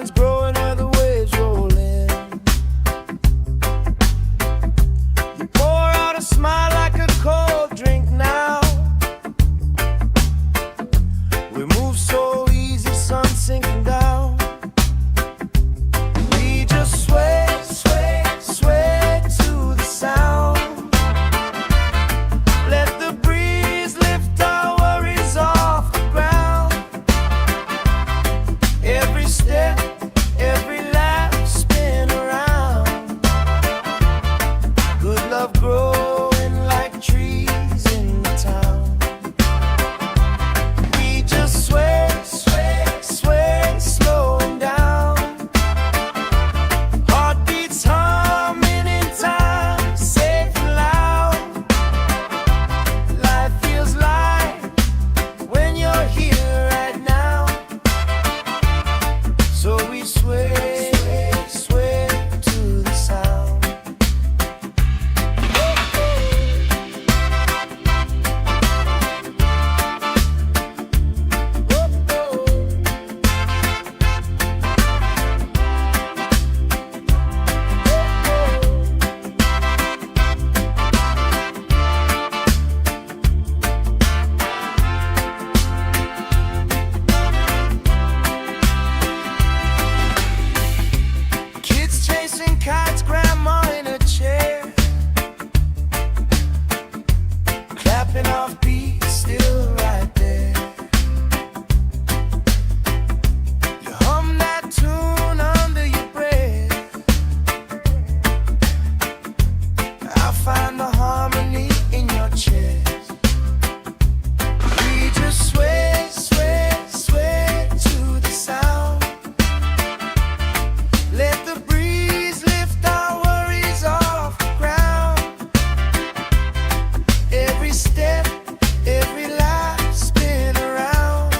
sunshines growing where the waves roll in. You pour out a smile like a cold drink now. We move so easy, sun sinking down. We just sway, sway, sway to the sound. Let the breeze lift our worries off the ground. Every step, every lap, spin around. Good love growing like trees in the town. We just sway, sway, sway, slowing down. Heartbeats humming in time, safe and loud. Life feels light when you're here right now. So we sway, sway to the sound. Kids chasing kites, grandma in a chair, clapping off beats, still right there. You hum that tune under your breath. I find the harmony in your chest. We just sway, sway, sway to the sound. Let the breeze lift our worries off the ground. Every step, every lap, spin around.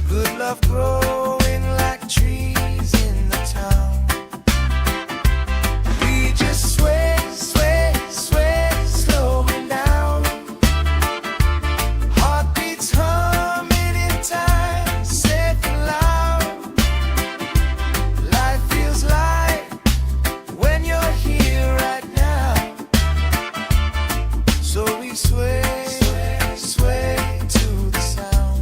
Good love growing like trees in the town. We just sway, sway, sway, slowing down. Heartbeats humming in time, safe and loud. Life feels light when you're here right now. So we sway, sway to the sound.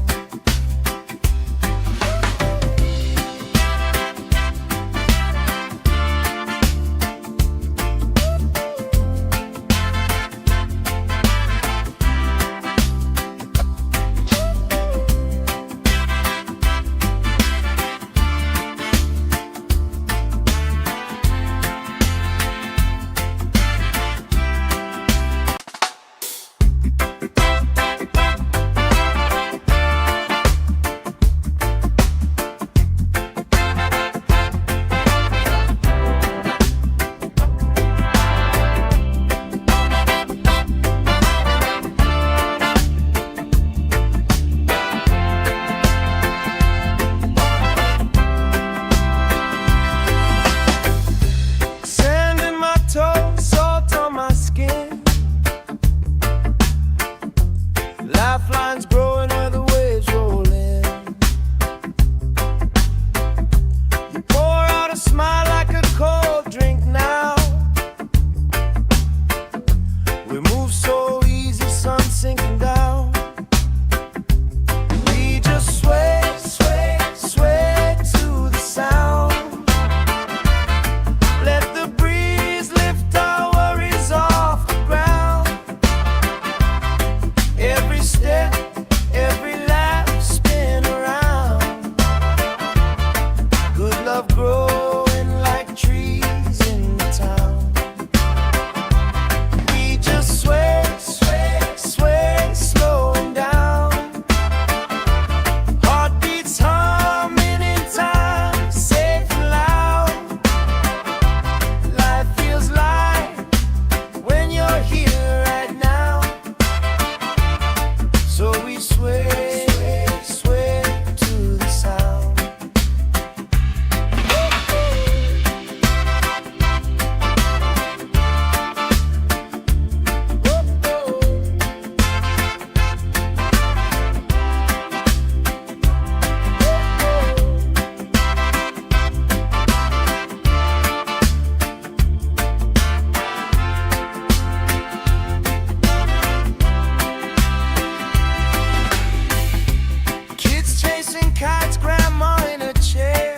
Dancing kites, grandma in a chair,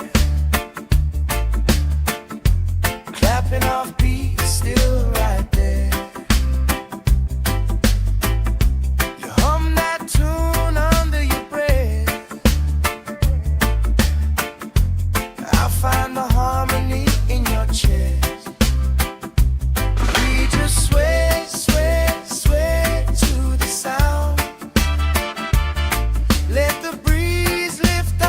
clapping off beats, still right there. You hum that tune under your breath. I find the harmony in your chest. We just sway, sway, sway to the sound. Let the breeze lift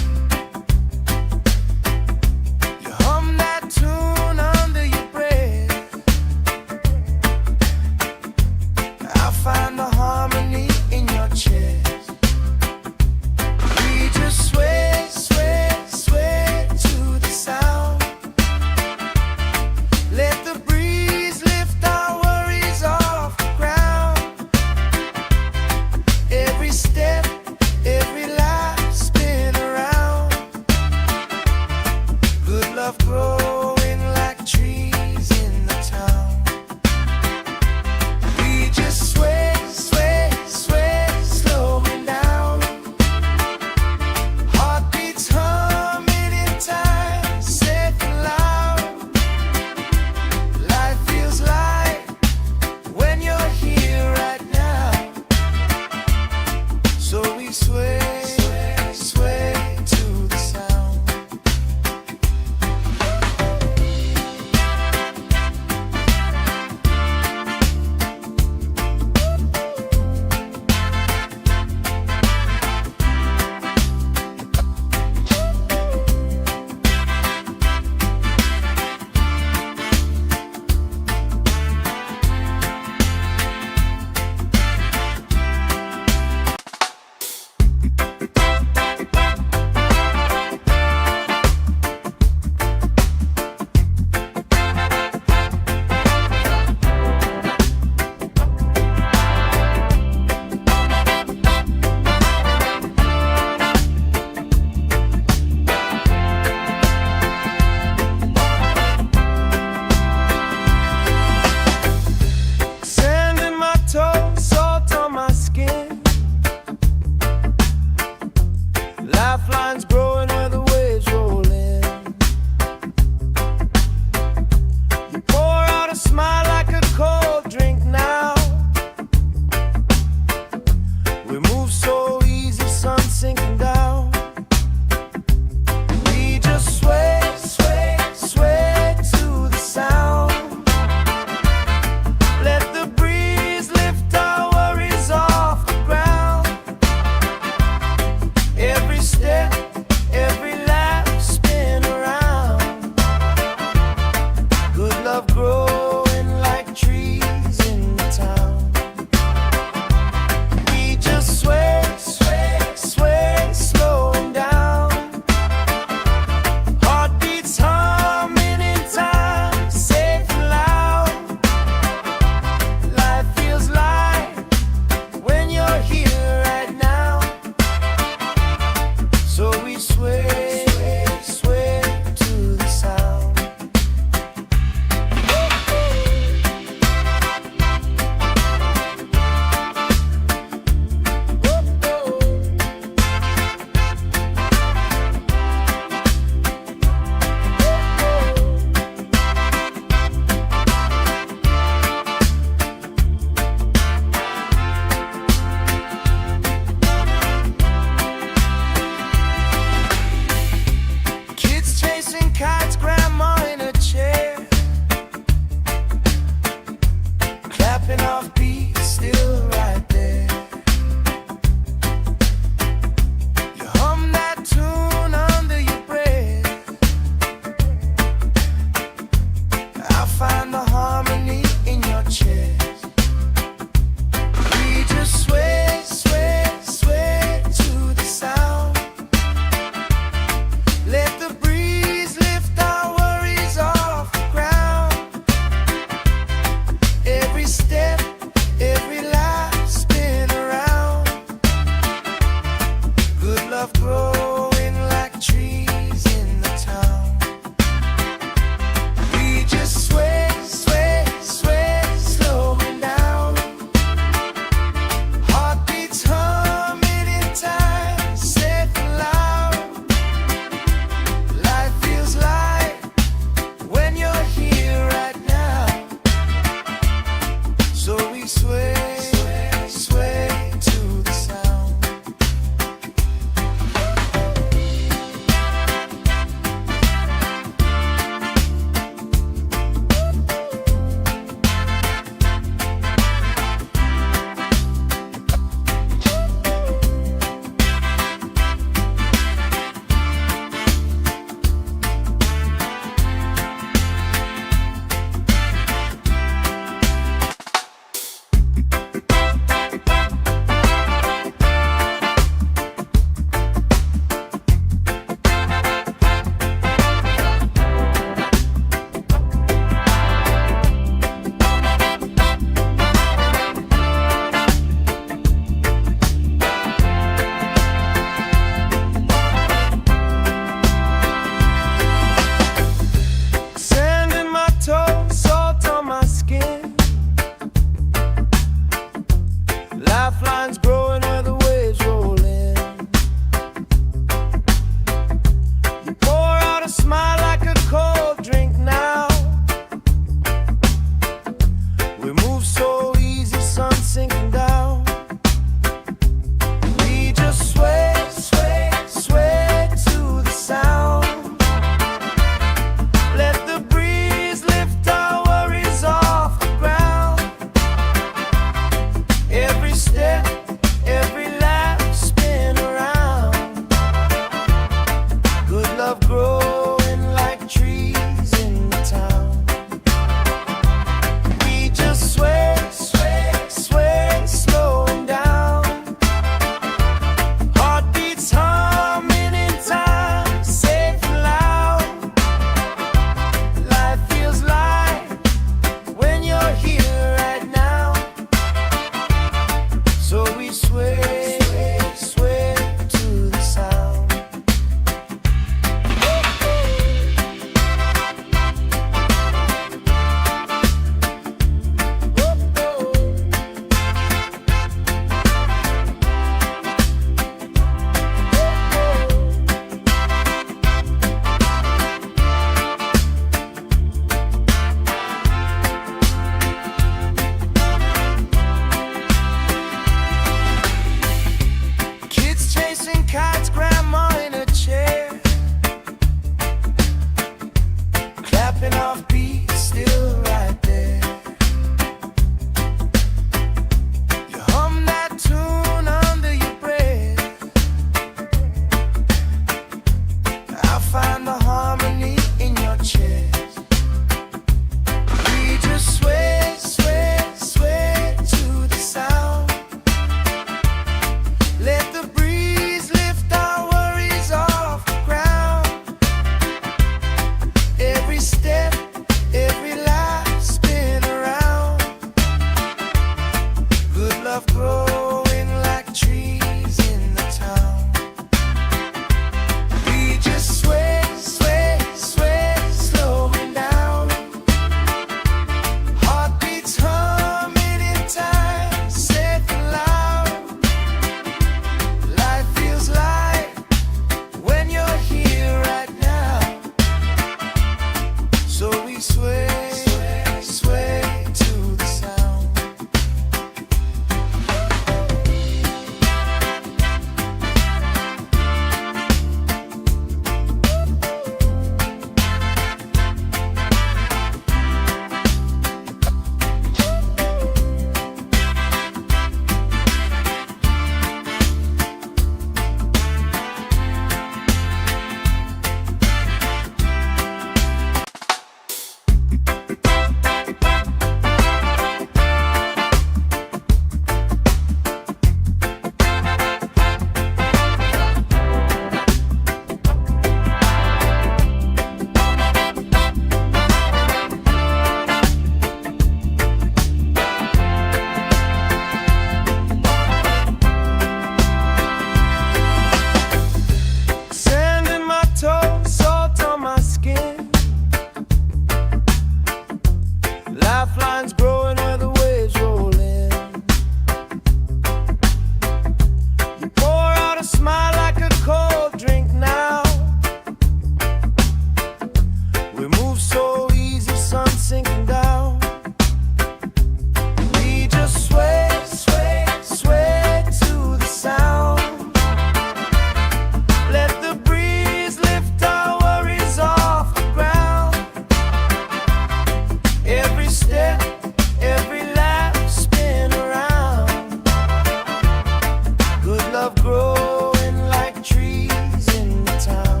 love growing like trees in the town.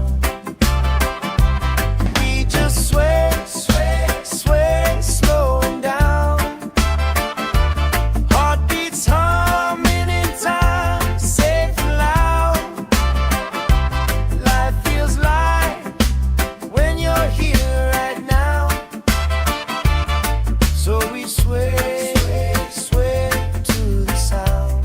We just sway, sway, sway, slowing down. Heartbeats humming in time, safe and loud. Life feels light when you're here right now. So we sway, sway, sway to the sound.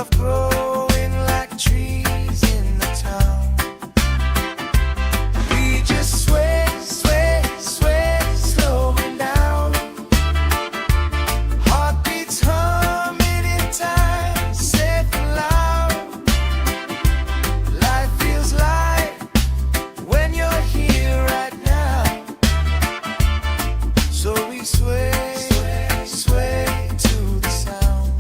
love growing like trees in the town. We just sway, sway, sway, slowing down. Heartbeats humming in time, safe and loud. Life feels light when you're here right now. So we sway, sway, sway to the sound.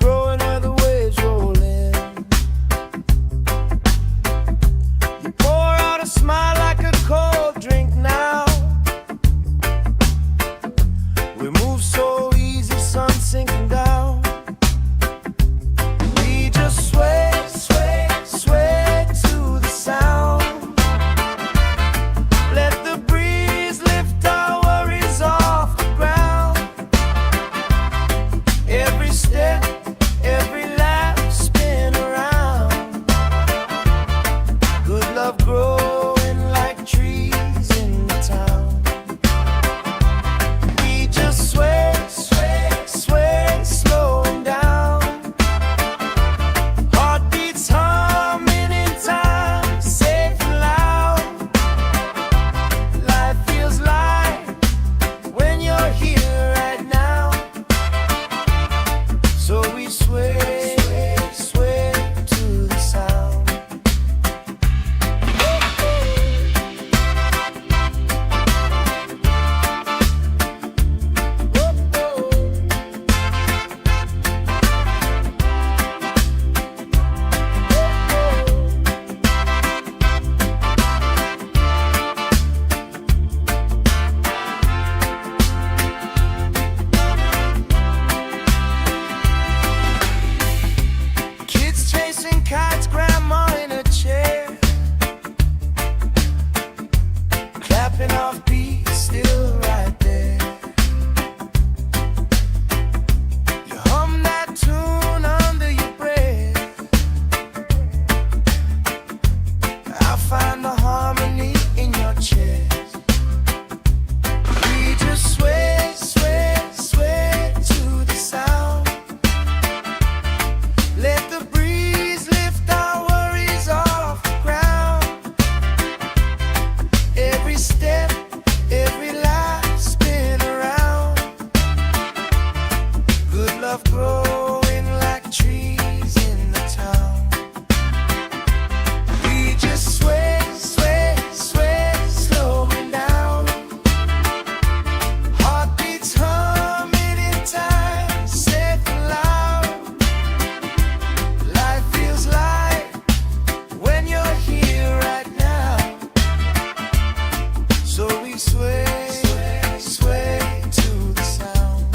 growing where the waves roll in. You pour out a smile like a cold drink now. We move so easy, sun sinking down. We just sway, sway, sway to the sound. Let the breeze lift our worries off the ground. Every step, every lap, spin around. Good love growing like trees in the town. We just sway, sway, sway, slowing down. Heartbeats humming in time, safe and loud. Life feels light when you're here right now. So we sway, sway to the sound. Kids chasing kites, grandma in a chair, clapping off beats, still right there. You hum that tune under your breath. I find the harmony in your chest. We just sway, sway, sway to the sound. Let the breeze lift our worries off the ground. Every step, every lap, spin around. Good love growing like trees in the town. We just sway, sway, sway, slowing down. Heartbeats humming in time, safe and loud. Life feels light when you're here right now. So we sway, sway to the sound.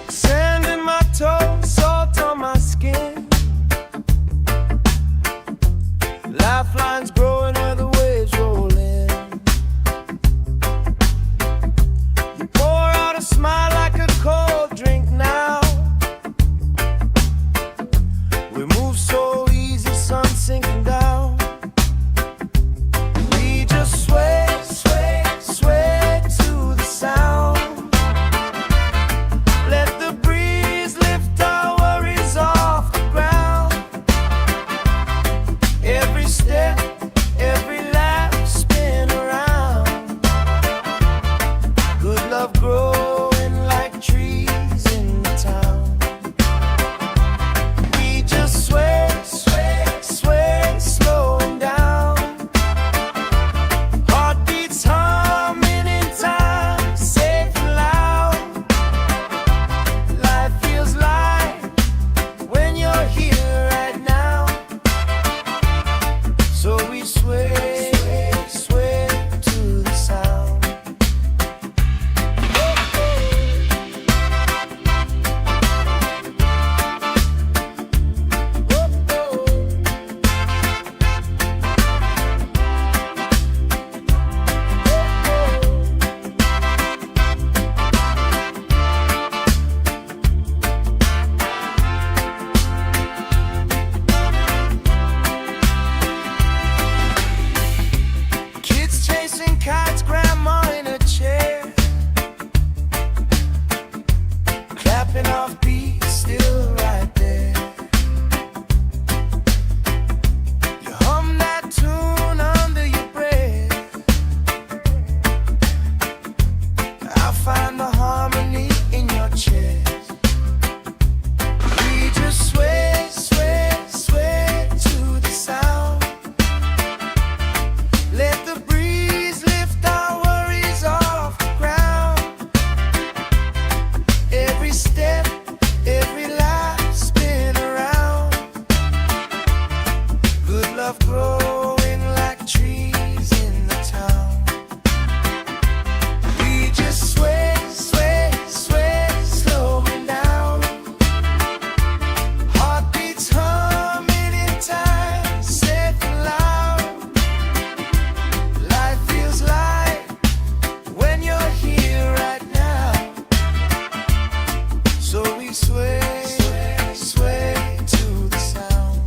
Sand in my toes, salt on my skin. Lifelines growing where the waves roll in. You pour out a smile like a cold drink now. We move so easy, sun sinking down. We just sway, sway, sway to the sound. Let the breeze lift our worries off the ground. Every step, every lap, spin around. Good love growing like trees in the town. We just sway, sway, sway, slowing down. Heartbeats humming in time, safe and loud. Life feels light when you're here right now. So we sway, sway to the sound. find the harmony in your chest. We just sway, sway, sway to the sound. Let the breeze lift our worries off the ground. Every step, every life spin around. Good love growing like trees in the town. We just sway, sway, sway, slowing down. Heartbeats humming in time, safe and loud. Life feels light when you're here right now. So we sway, sway, sway to the sound.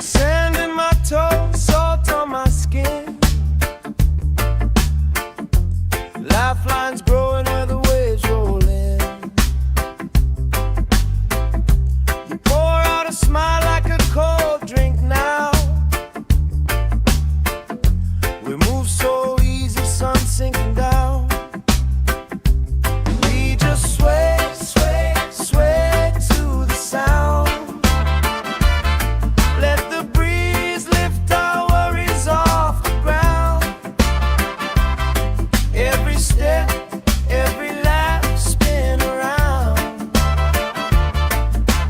Sand in my toes, salt on my skin. Lifelines growing where the waves roll in. You pour out a smile like a cold drink now. We move so easy, sun sinking down. We just sway, sway, sway to the sound. Let the breeze lift our worries off the ground. Every step, every lap spin around.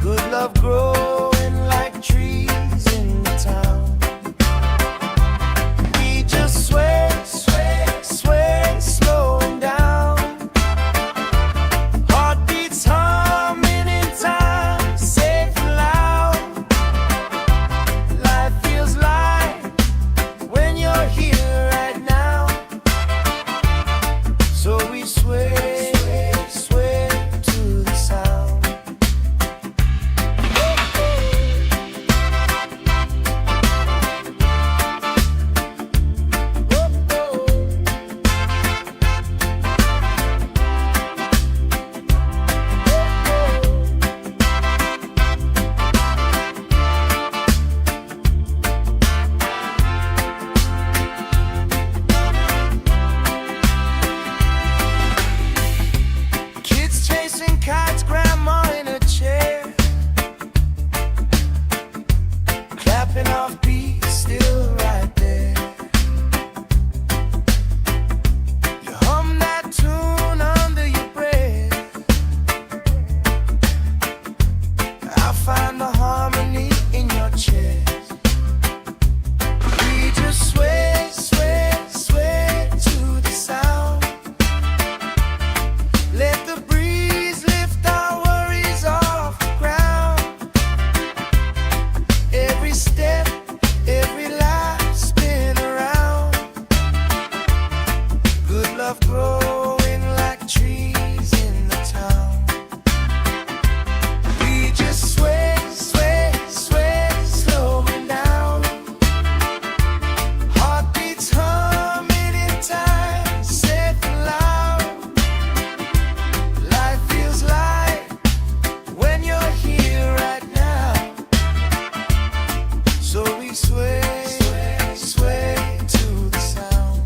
Good love growing like trees in the town. We just sway, sway, sway, slowing down. Heartbeats humming in time, safe and loud. Life feels light when you're here right now. So we sway, sway, sway to the sound. Kids chasing kites, grandma in a chair, clapping off beats, still right there. You hum that tune under your breath. I find the harmony in your chest. We just sway, sway, sway to the sound. Let the breeze lift our worries off the ground. Every step, every life spin around. Good love growing like trees in the town. We just sway, sway, sway, slowing down. Heartbeats humming in time, safe and loud. Life feels light when you're here right now. So we sway, sway, sway to the sound.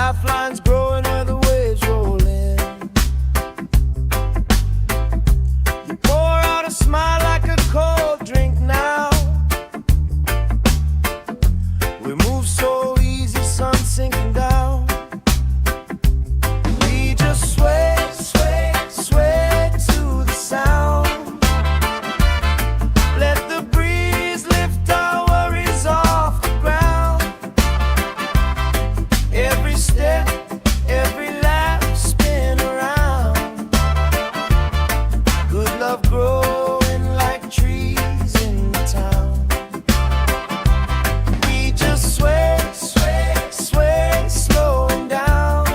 Lifelines growing where the waves roll in. You pour out a smile like a cold drink now. We move so easy, sun sinking down. We just sway, sway, sway to the sound. Let the breeze lift our worries off the ground. Every step, every lap, spin around. Good love growing like trees in the town. We just sway, sway, sway, slowing down.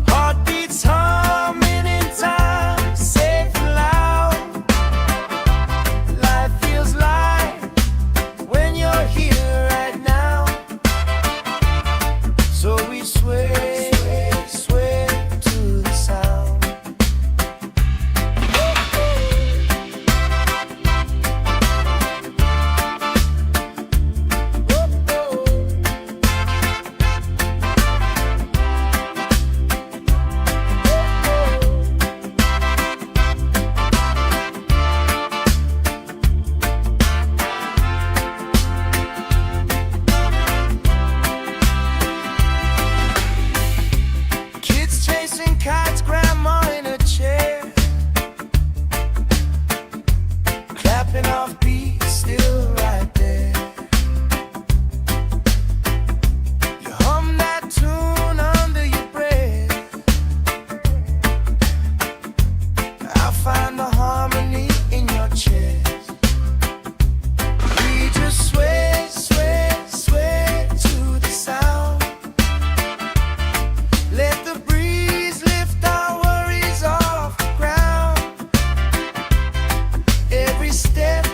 Heartbeats humming in time, safe and loud. Life feels light when you're here right now. So we sway, sway to the sound. Kids chasing kites, grandma in a chair, clapping off beats, still right there. You hum that tune under your breath. I find the harmony in your chest. We just sway, sway, sway to the sound. Let the breeze lift our worries off the ground. Every step,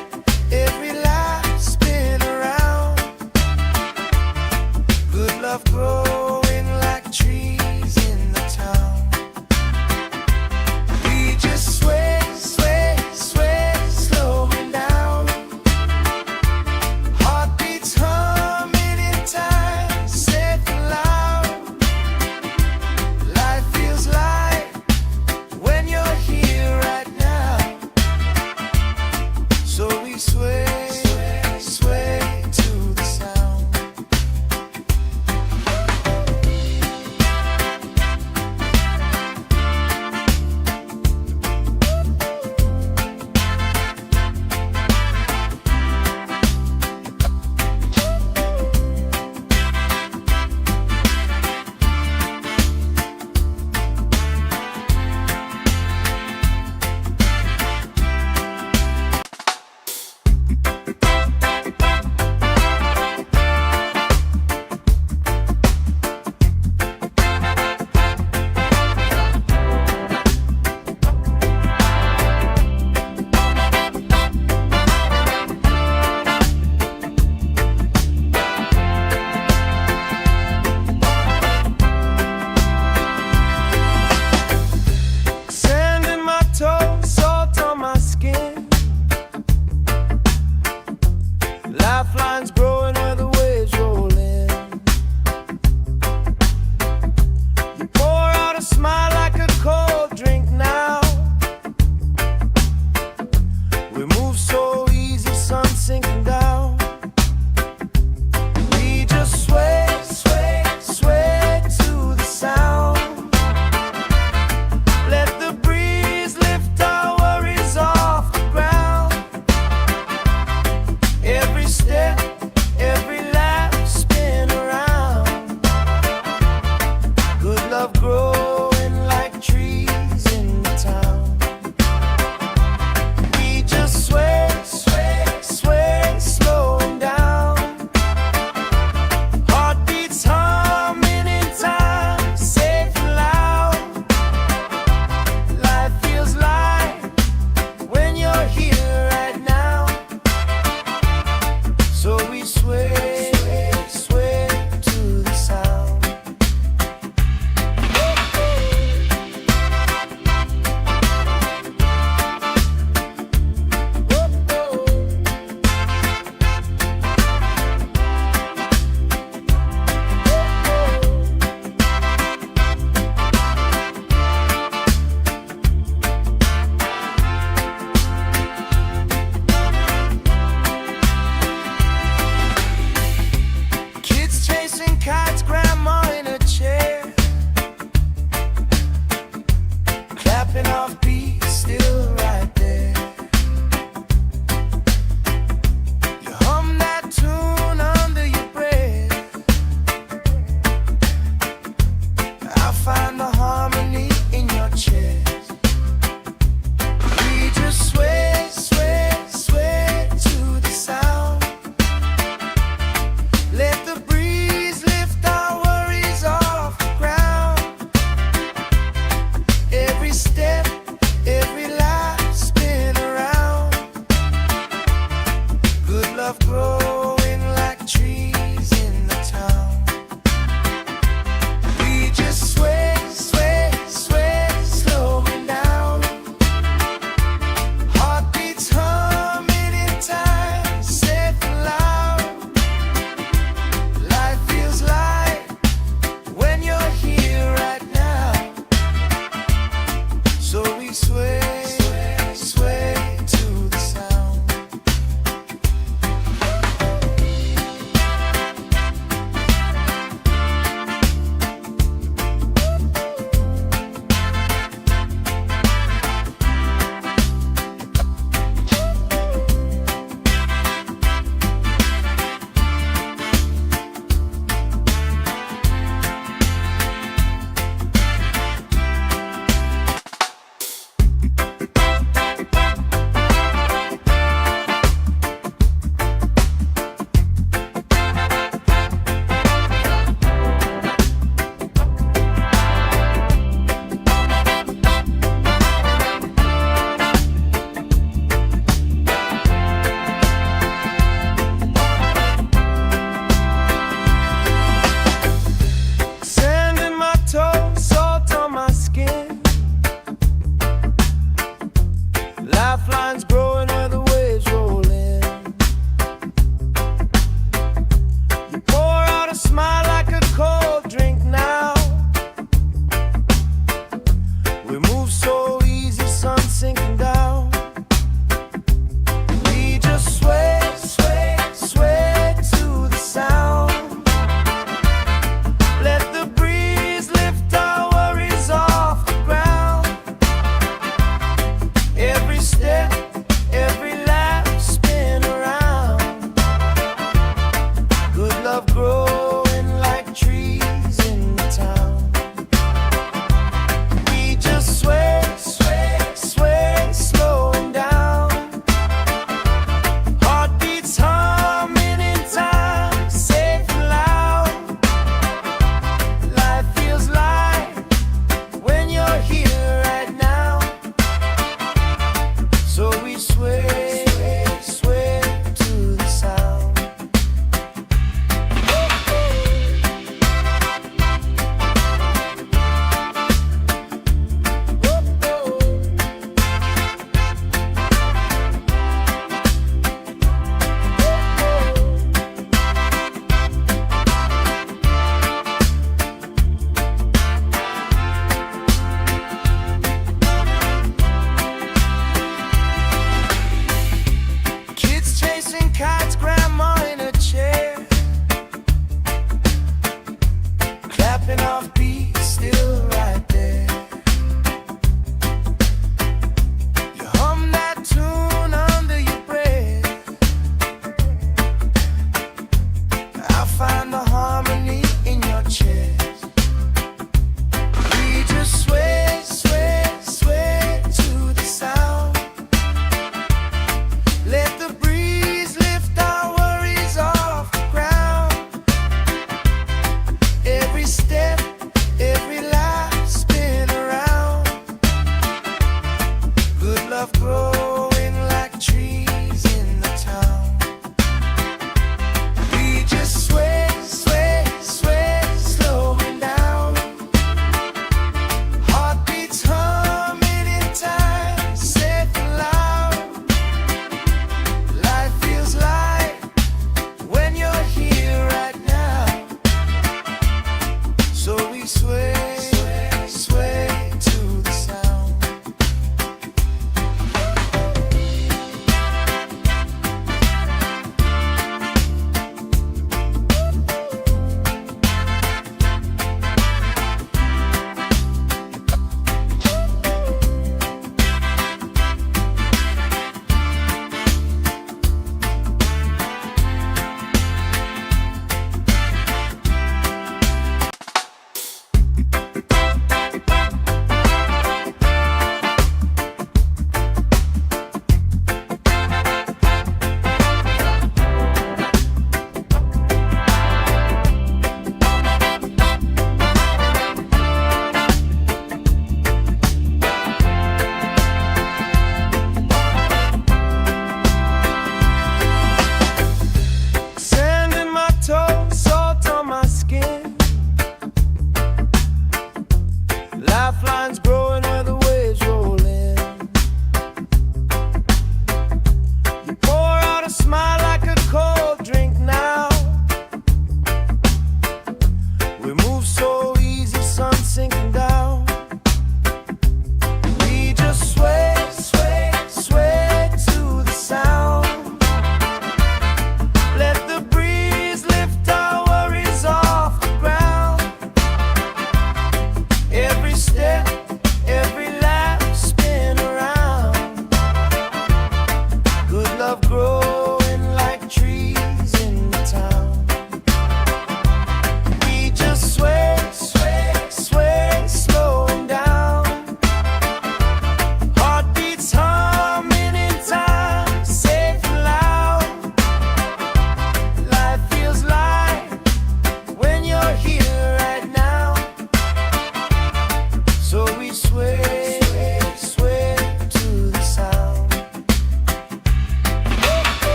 every lap, spin around. Good love growing like trees in the town. We just sway, sway, sway, slowing down. Heartbeats humming in time, safe and loud. Life feels light when you're here right now. So we sway, sway, sway to the sound. chasing kites, grandma in a chair, clapping off beats, still right there. You hum that tune under your breath. I find the harmony in your chest. We just sway, sway, sway to the sound. Let the breeze lift our worries off the ground. Every step, every life spin around. Good love growing like trees in the town. We just sway, sway, sway, slowing down. Heartbeats humming in time, safe and loud. Life feels light when you're here right now. So we sway, sway, sway to the sound. Sand in my toes, salt on my skin. Lifelines growing where the waves roll in. You pour out a smile like a cold drink now. We move so easy, sun sinking down. We just sway, sway, sway to the sound. Let the breeze lift our worries off the ground. Every step, every laugh spin around. Good love growing like trees in the town. We just sway, sway, sway, slowing down. Heartbeats humming in time, safe and loud. Life feels light when you're here right now. So we sway, sway to the sound. Kids chasing kites, grandma in a chair, clapping off beats, still right there. You hum that tune under your breath. I find the harmony in your chest. We just sway, sway, sway to the sound. Let the breeze lift our worries off the ground. Every step, every life spin around. Good love growing like trees in the town. We just sway, sway, sway, slowing down. Heartbeats humming in time, safe and loud. Life feels light when you're here right now. So we sway, sway, sway to the sound.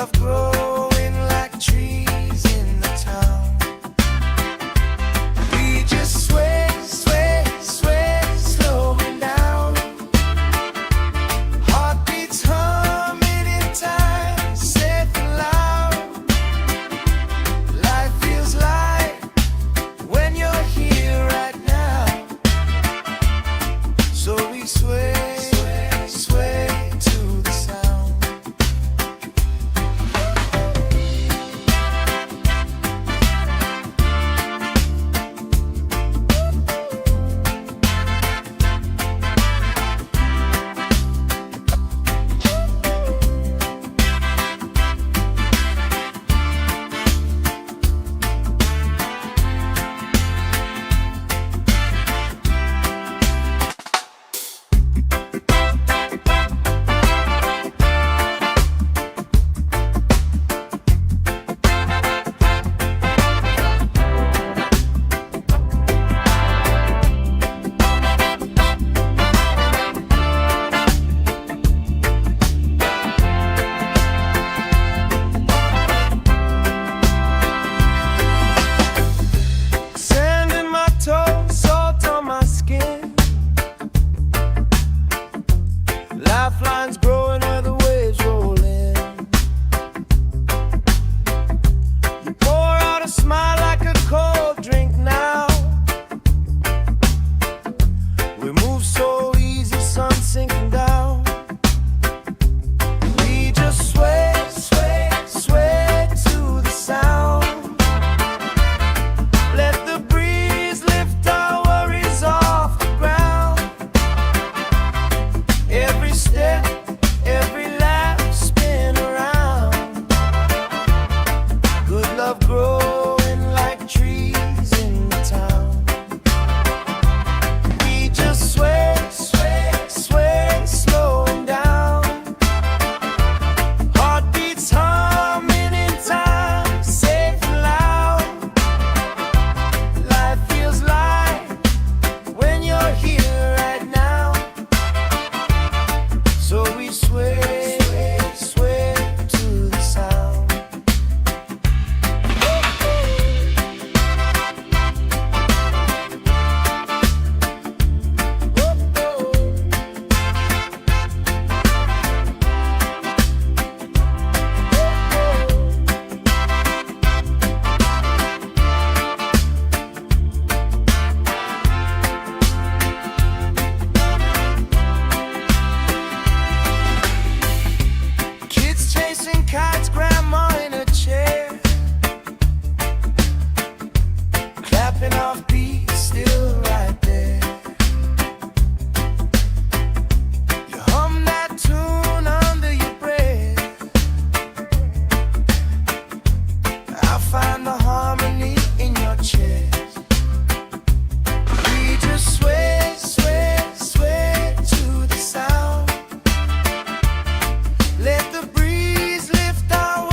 love growing like trees in the town. We just sway, sway, sway, slowing down. Heartbeats humming in time, safe and loud. Life feels light when you're here right now. So we sway, sway, sway to the sound. Sand in my toes, salt on my skin. Lifelines growing where the waves roll in. You pour out a smile like a cold drink now. We move so easy, sun sinking down. We just sway, sway, sway to the sound. Let the breeze lift our worries off the ground. Every step, every lap, spin around. Good love growing like trees in the town. We just sway, sway, sway, slowing down. Heartbeats humming in time, safe and loud. Life feels light when you're here right now. So we sway, sway, sway to the sound. Kids chasing kites, grandma in a chair, clapping off beats, still right there. You hum that tune under your breath. I find the harmony in your chest. We just sway, sway, sway to the sound. Let the breeze lift our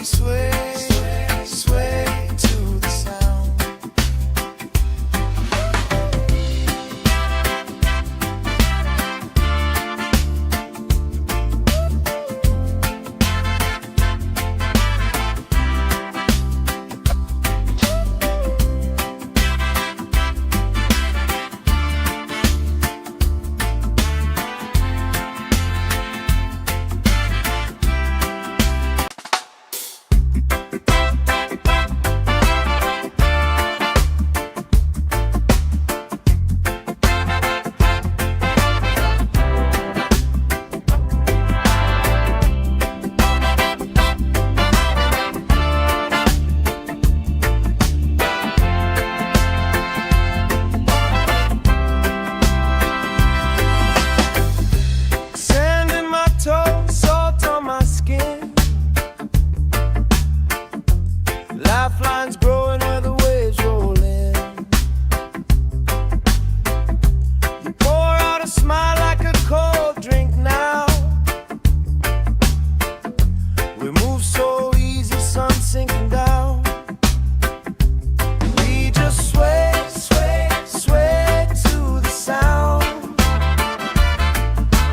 we sway, sway to the sound. Lifelines growing where the waves roll in. You pour out a smile like a cold drink now. We move so easy, sun sinking down. We just sway, sway, sway to the sound.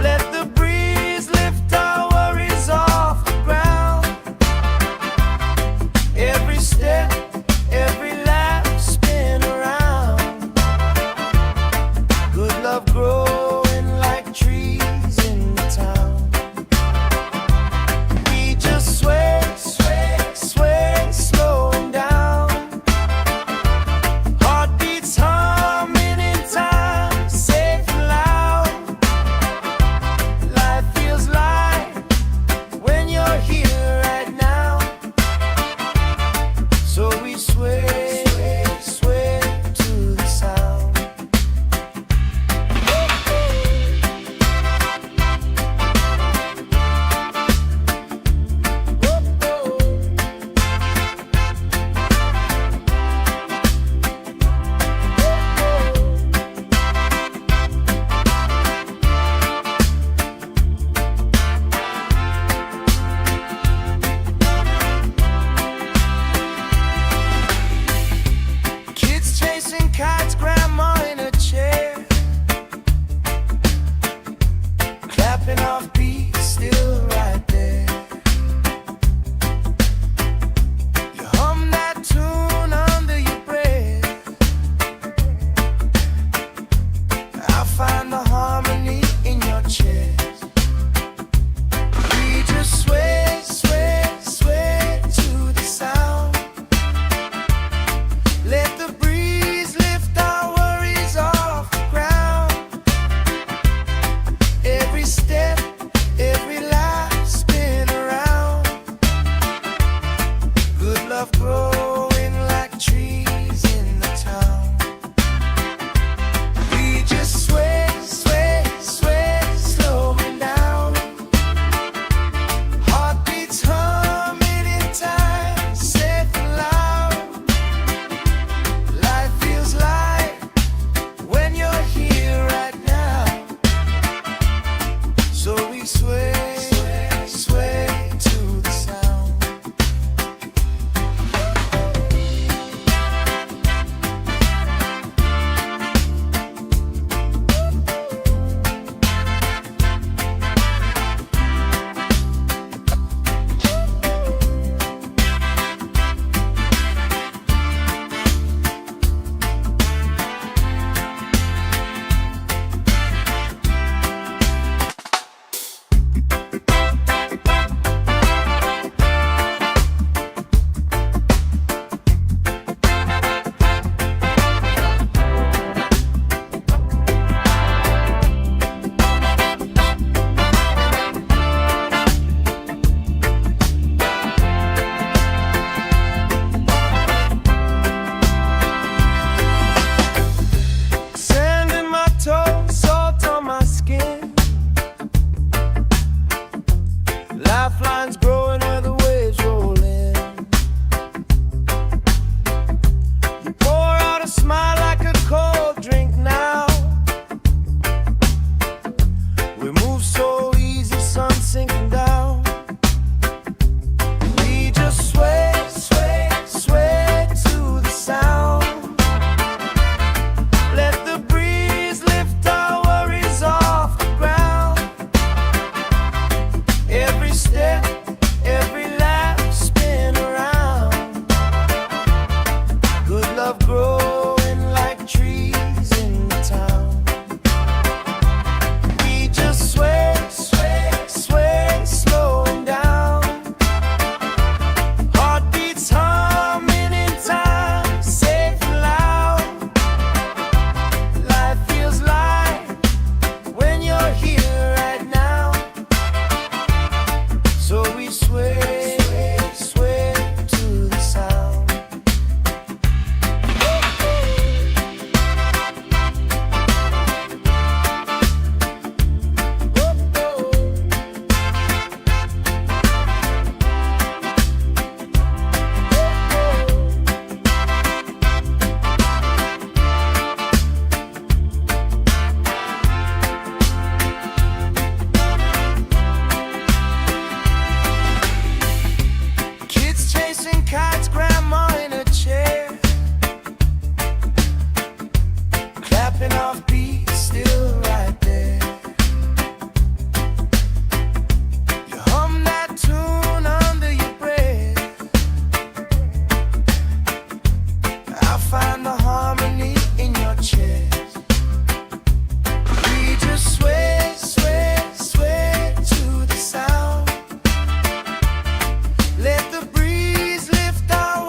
Let the breeze lift our worries off the ground. Every step, every lap, spin around. Good love growing like trees in the town. We just sway, sway, sway, slowing down. Heartbeats humming in time, safe and loud. Life feels light when you're here right now. So we sway, sway, sway to the sound. Kids chasing kites, grandma in a chair, clapping off beats, still right there. You hum that tune under your breath. I find the harmony in your chest. We just sway, sway, sway to the sound. Let the breeze lift our worries off the ground. Every step, every lap, spin around. Good love growing like trees in the town. We just sway, sway, sway, slowing down. Heartbeats humming in time, safe and loud. Life feels light when you're here right now. So we sway, sway, sway to the sound. Chasing kites, grandma in a chair, clapping off beats, still right there. You hum that tune under your breath. I'll find the harmony in your chest. We just sway, sway, sway to the sound. Let the breeze lift our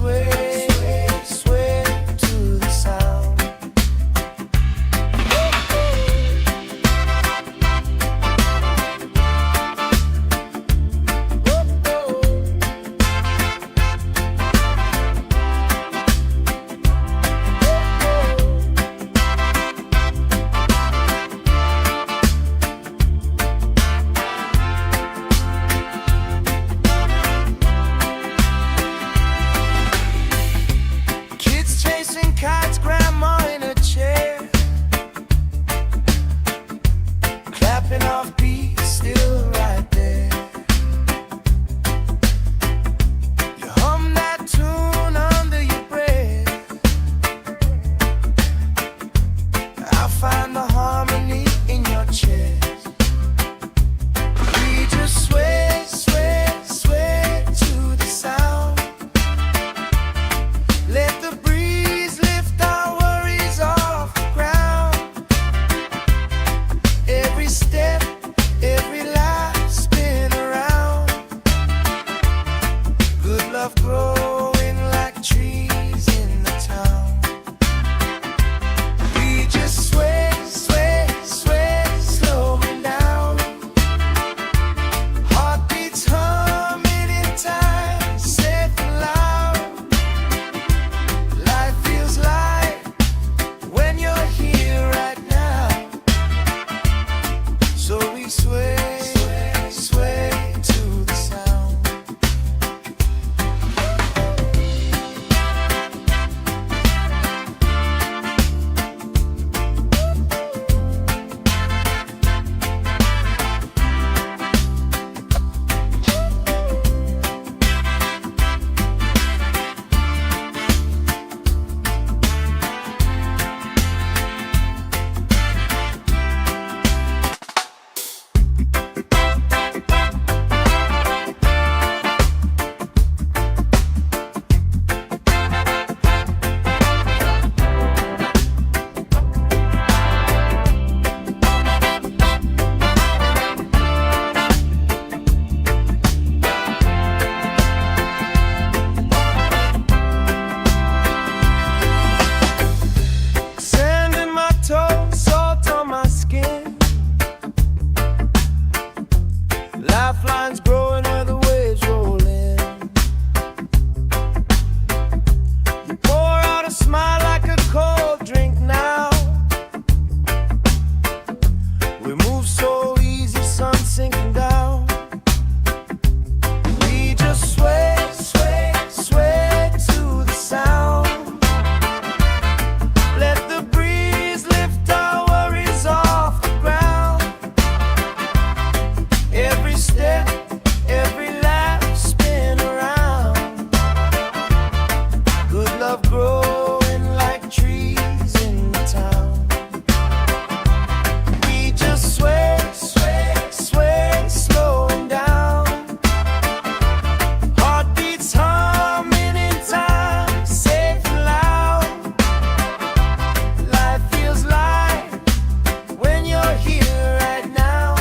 sway, sway to the sound. Kids chasing kites, grandma in a chair, clapping off beats, still right there. You hum that tune under your breath. I find the harmony in your chest. We just sway, sway, sway to the sound. Let the breeze lift our worries off the ground. Every step, every life spin around. Good love growing like trees in the town. We just sway, sway, sway, slowing down. Heartbeats humming in time, safe and loud. Life feels light when you're here right now. So we sway, sway, sway to the sound. Sand in my toes, salt on my skin. Lifelines growing where the waves roll in. You pour out a smile like a cold drink now. We move so easy, sun sinking down. We just sway, sway, sway to the sound. Let the breeze lift our worries off the ground. Every step, every laugh spin around. Good love growing like trees in the town. We just sway, sway, sway, slowing down. Heartbeats humming in time, safe and loud. Life feels light when you're here right now.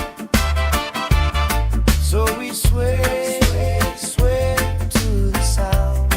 So we sway, sway, sway to the sound.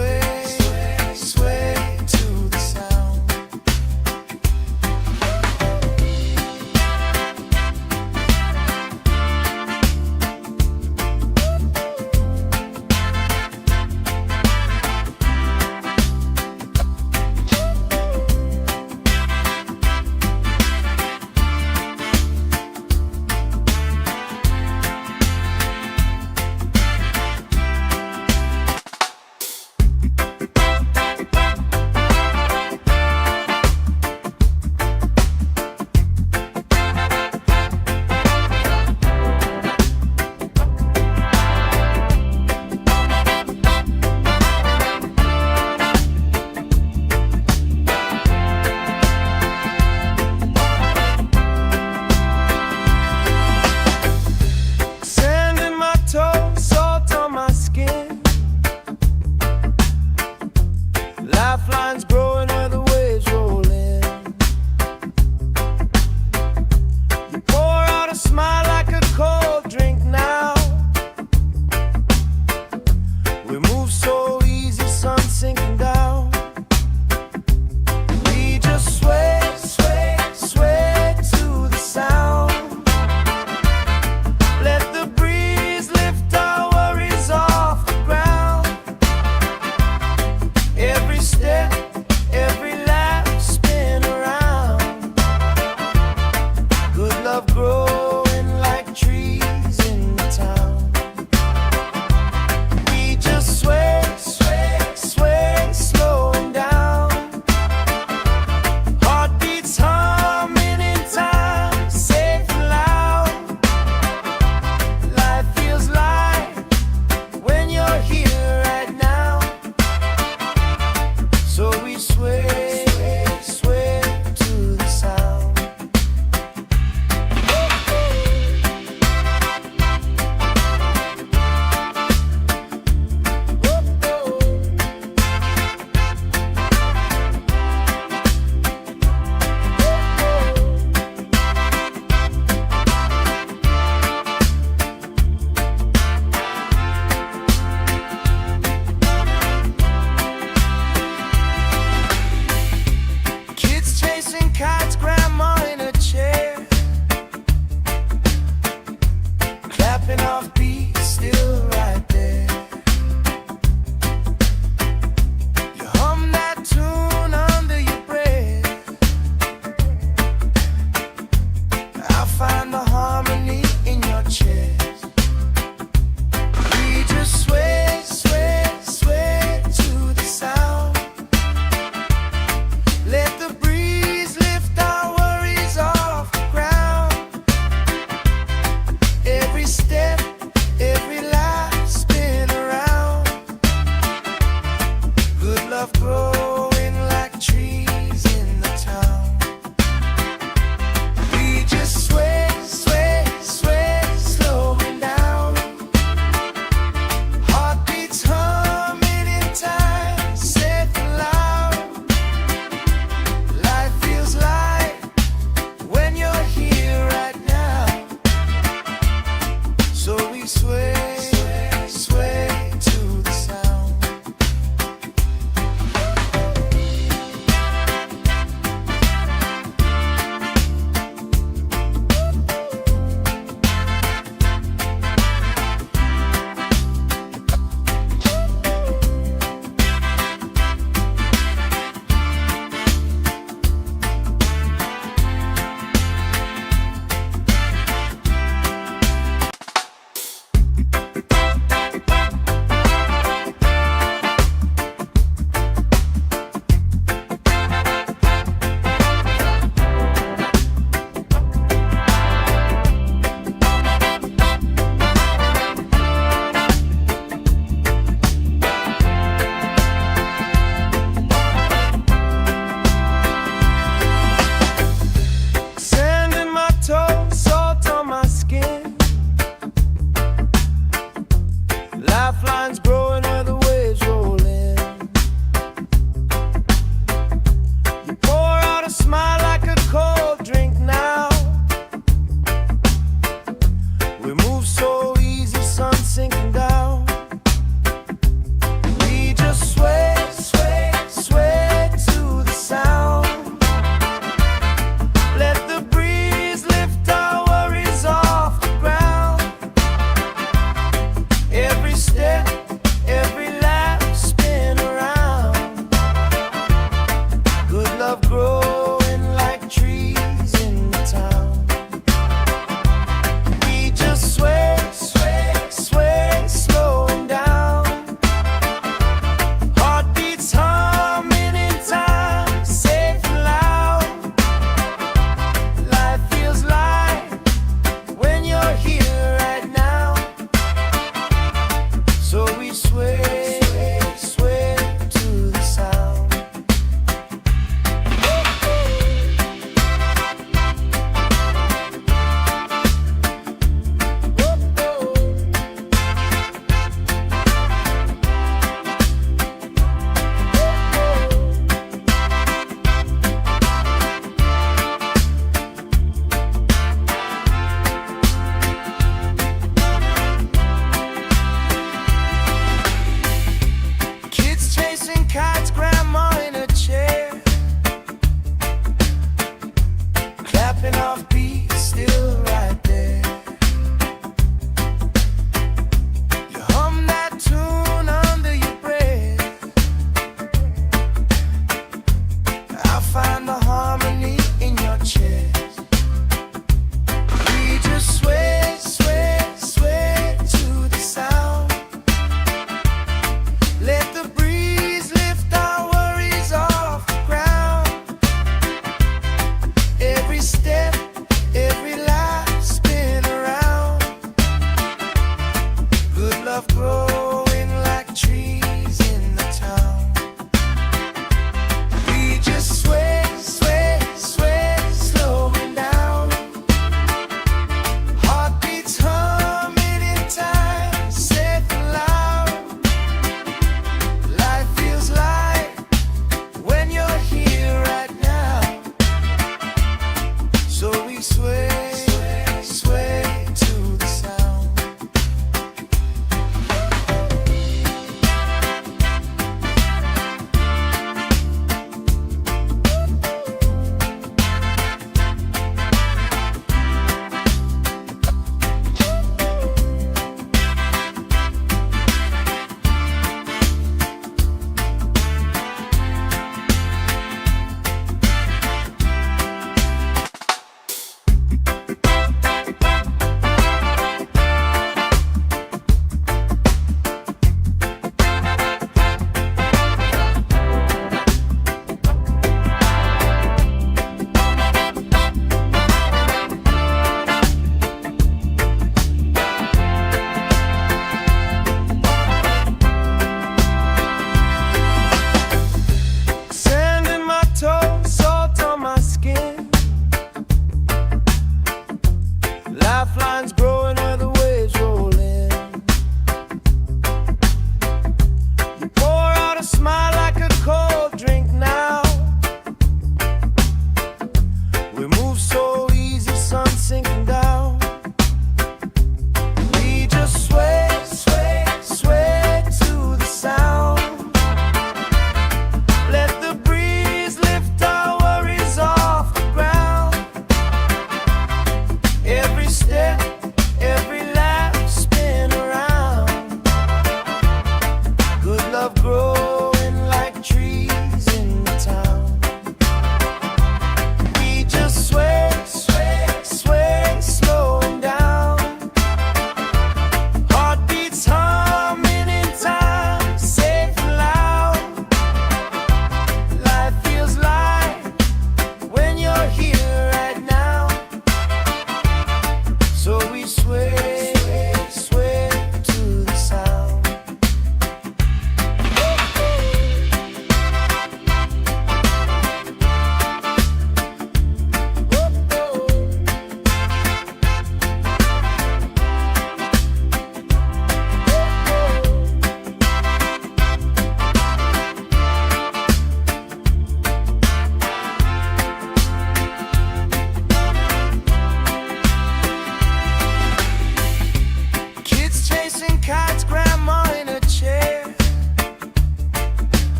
sway, sway to the sound.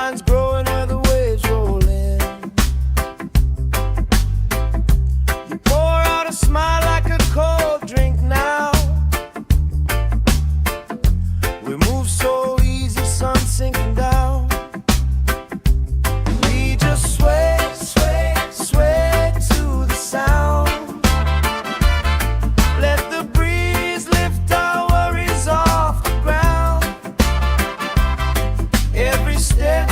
lines growing where the waves roll in. You pour out a smile like a cold drink now. We move so easy, sun sinking down. We just sway, sway, sway to the sound. Let the breeze lift our worries off the ground. Every step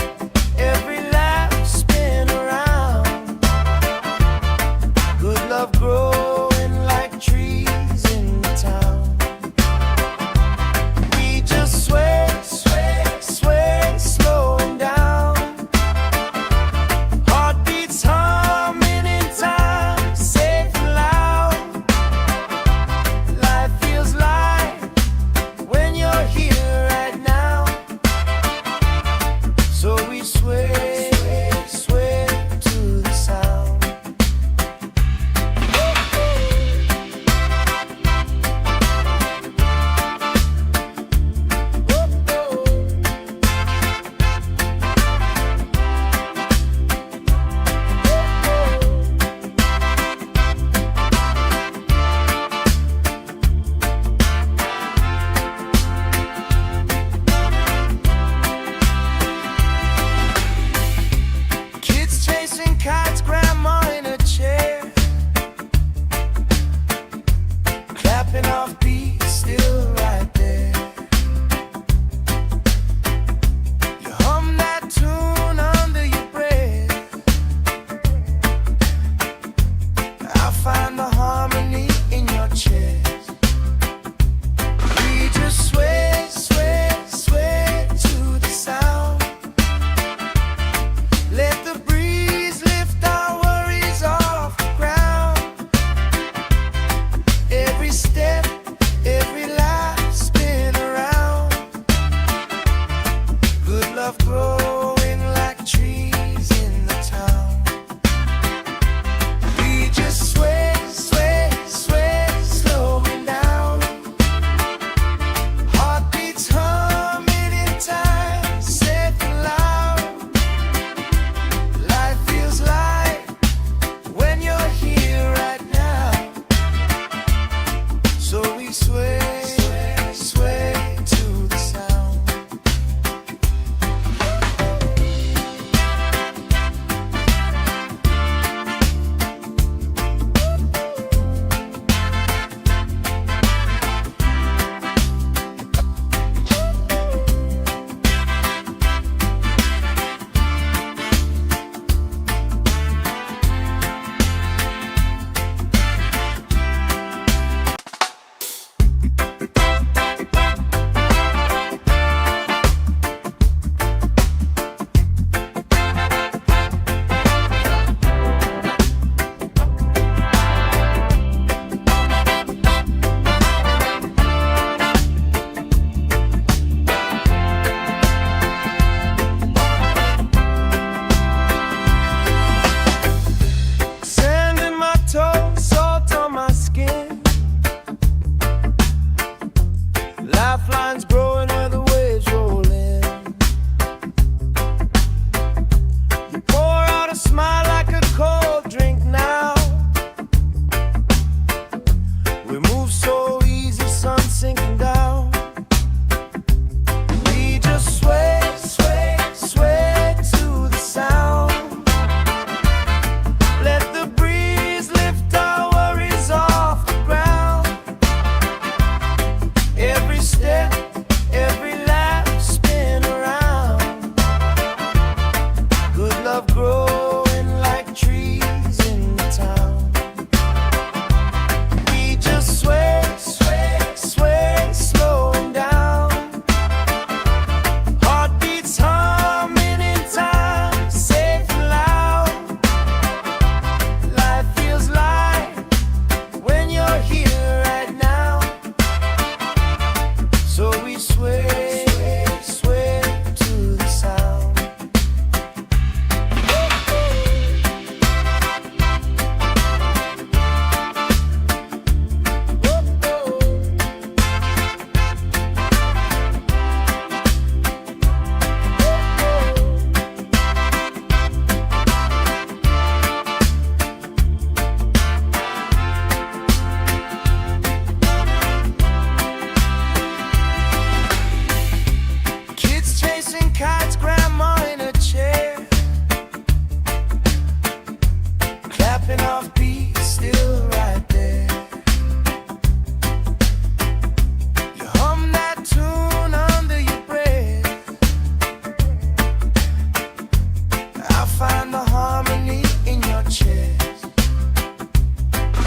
find the harmony in your chest.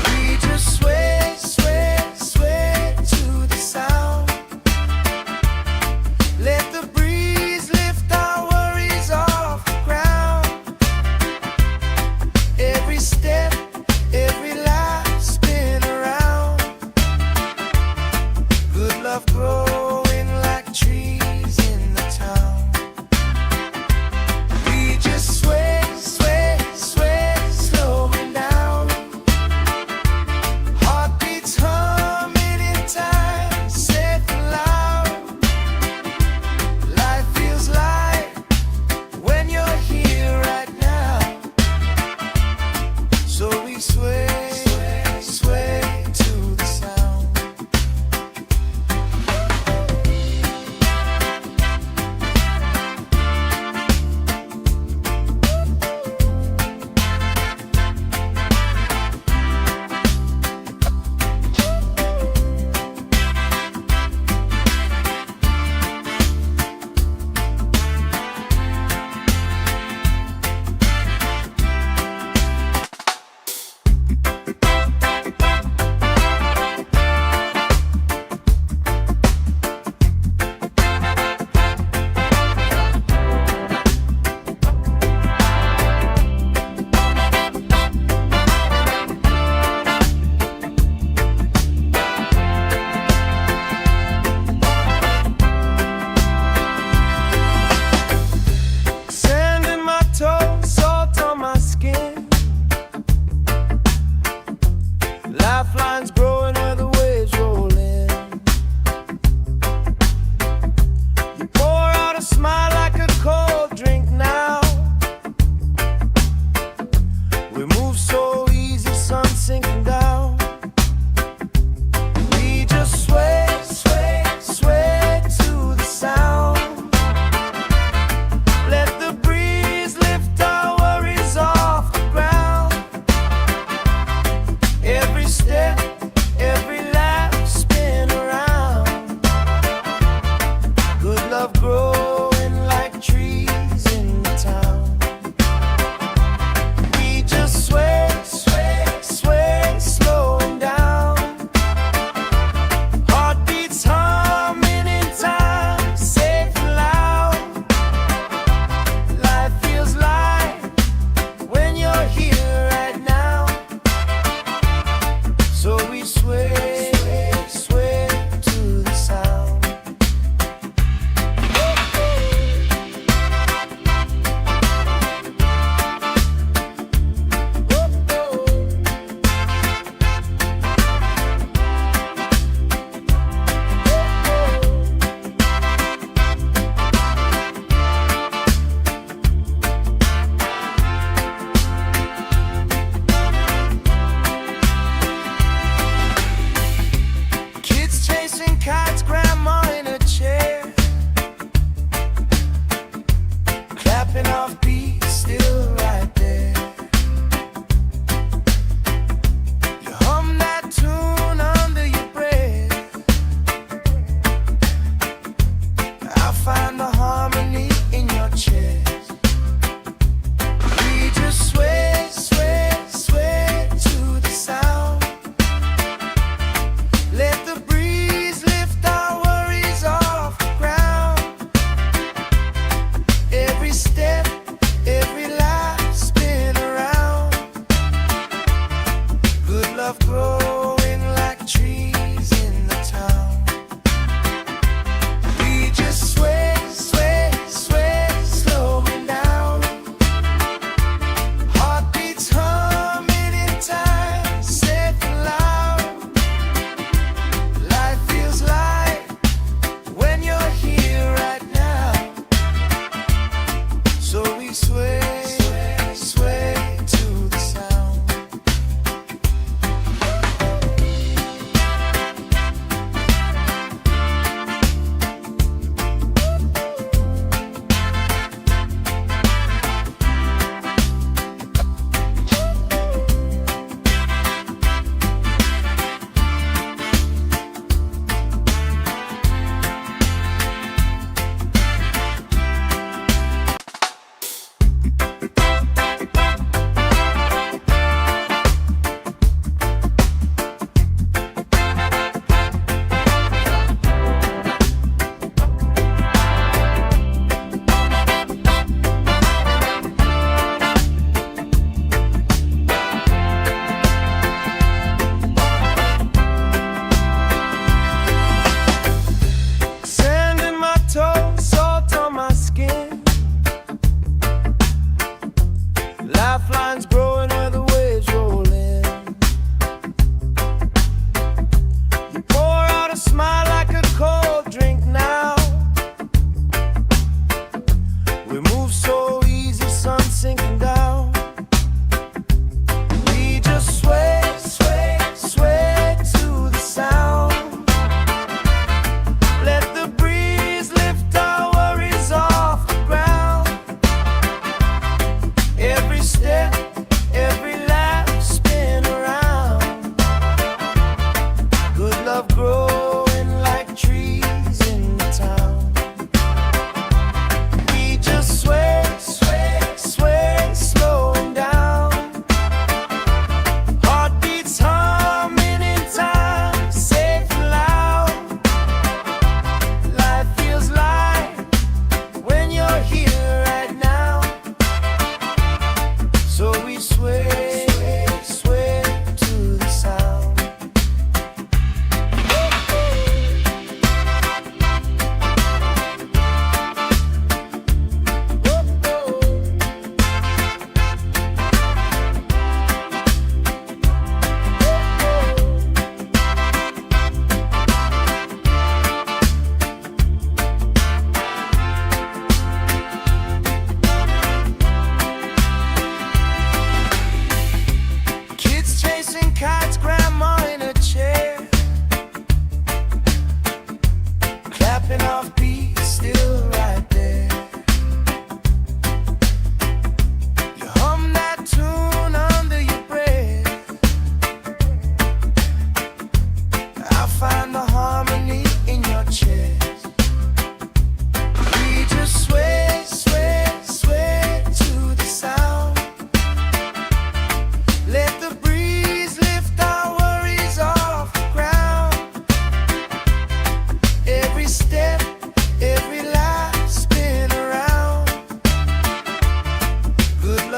We just sway, sway, sway to the sound. Let the breeze lift our worries off the ground. Every step, every life spin around. Good love growing like trees in the town. We just sway, sway, sway, slowing down. Heartbeats humming in time, safe and loud. Life feels light when you're here right now. So we sway, sway, sway to the sound. Sand in my toes, salt on my skin. Lifelines growing where the waves roll in. You pour out a smile like a cold drink now. We move so easy, sun sinking down. We just sway, sway, sway to the sound. Let the breeze lift our worries off the ground. Every step, every laugh spin around. Good love growing like trees in the town. We just sway, sway, sway, slowing down. Heartbeats humming in time, safe and loud. Life feels light when you're here right now. So we sway, sway to the sound. Kids chasing kites, grandma in a chair, clapping off beats, still right there. You hum that tune under your breath. I find the harmony in your chest. We just sway, sway, sway to the sound. Let the breeze lift our worries off the ground. Every step, every life spin around. Good love growing like trees in the town. We just sway, sway, sway, slowing down. Heartbeats humming in time, safe and loud. Life feels light when you're here right now. So we sway, sway, sway to the sound.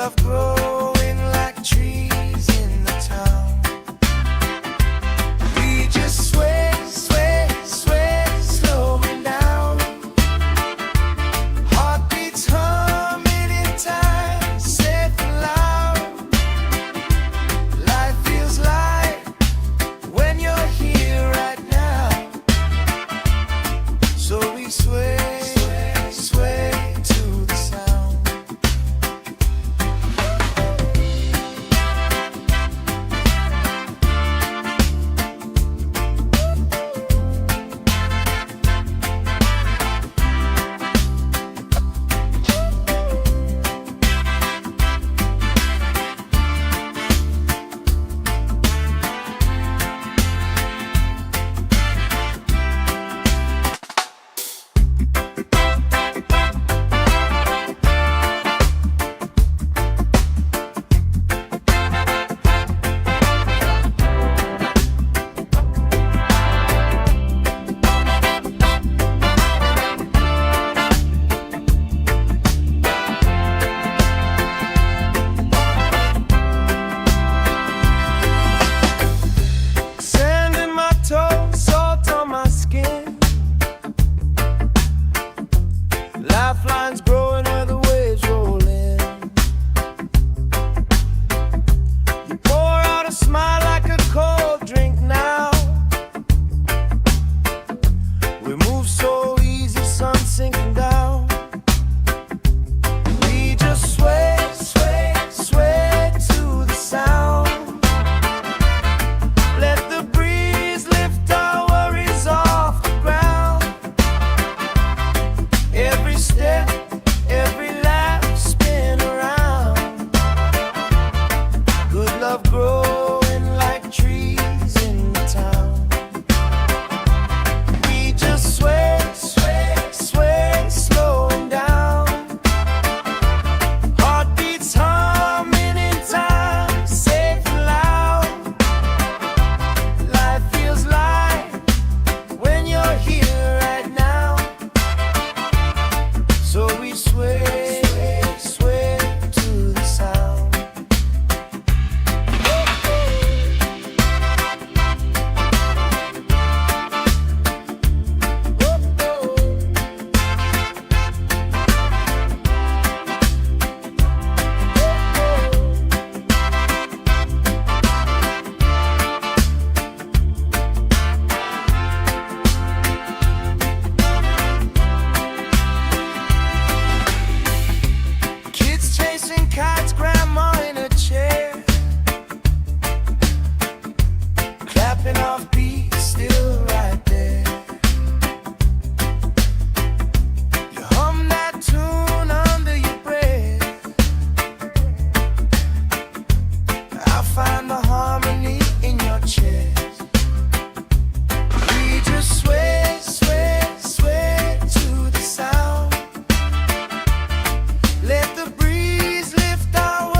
love growing like trees in the town. We just sway, sway, sway, slowing down. Heartbeats humming in time, safe and loud. Life feels light when you're here right now. So we sway, sway, sway to the sound. Sand in my toes, salt on my skin. Lifelines growing where the waves roll in. You pour out a smile like a cold drink now. We move so easy, sun sinking down. We just sway, sway, sway to the sound. Let the breeze lift our worries off the ground. Every step, every lap, spin around. Good love growing like trees in the town. We just sway, sway, sway, slowing down. Heartbeats humming in time, safe and loud. Life feels light when you're here right now. So we sway, sway to the sound. Kids chasing kites, grandma in a chair, clapping off beats, still right there. You hum that tune under your breath. I find the harmony in your chest. We just sway, sway, sway to the sound. Let the breeze lift our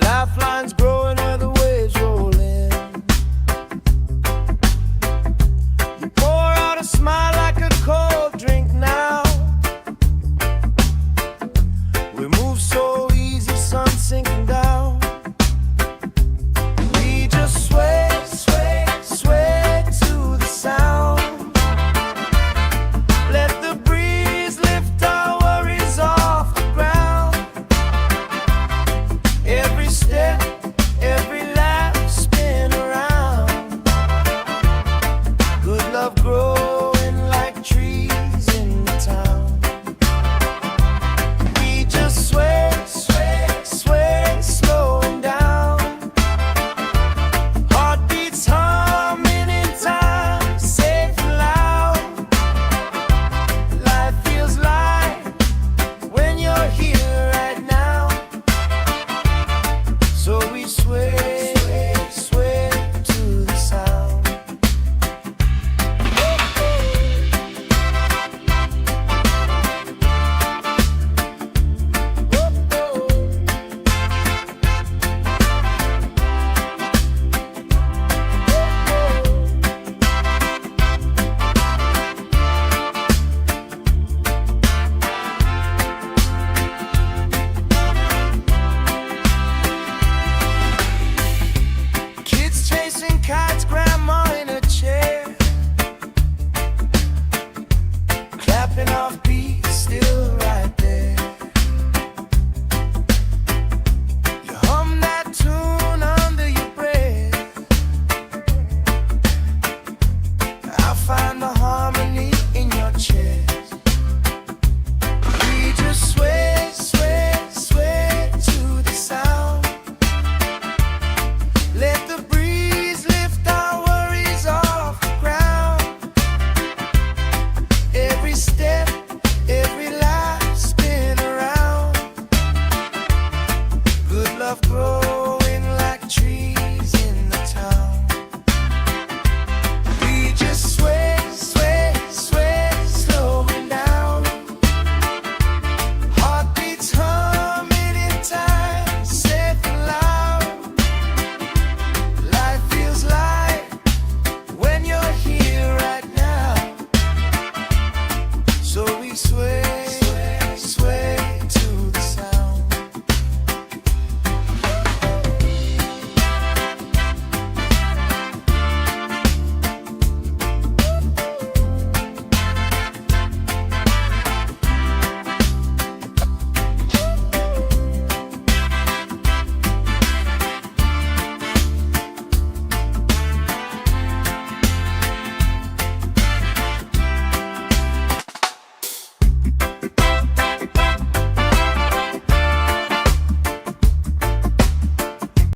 Lifelines growing where the waves roll in. You pour out a smile like a cold drink now. We move so easy, sun sinking down. We just sway, sway, sway to the sound. Let the breeze lift our worries off the ground. Every step, every lap, spin around. Good love growing like trees in the town. We just sway, sway, sway, slowing down. Heartbeats humming in time, safe and loud. Life feels light when you're here right now. So we sway, sway to the sound. Kids chasing kites, grandma in a chair, clapping off beat, still right there. You hum that tune under your breath. I find the harmony in your chest. We just sway, sway, sway to the sound. Let the breeze lift our worries off the ground. Every step, every life, spin around. Good love growing like trees.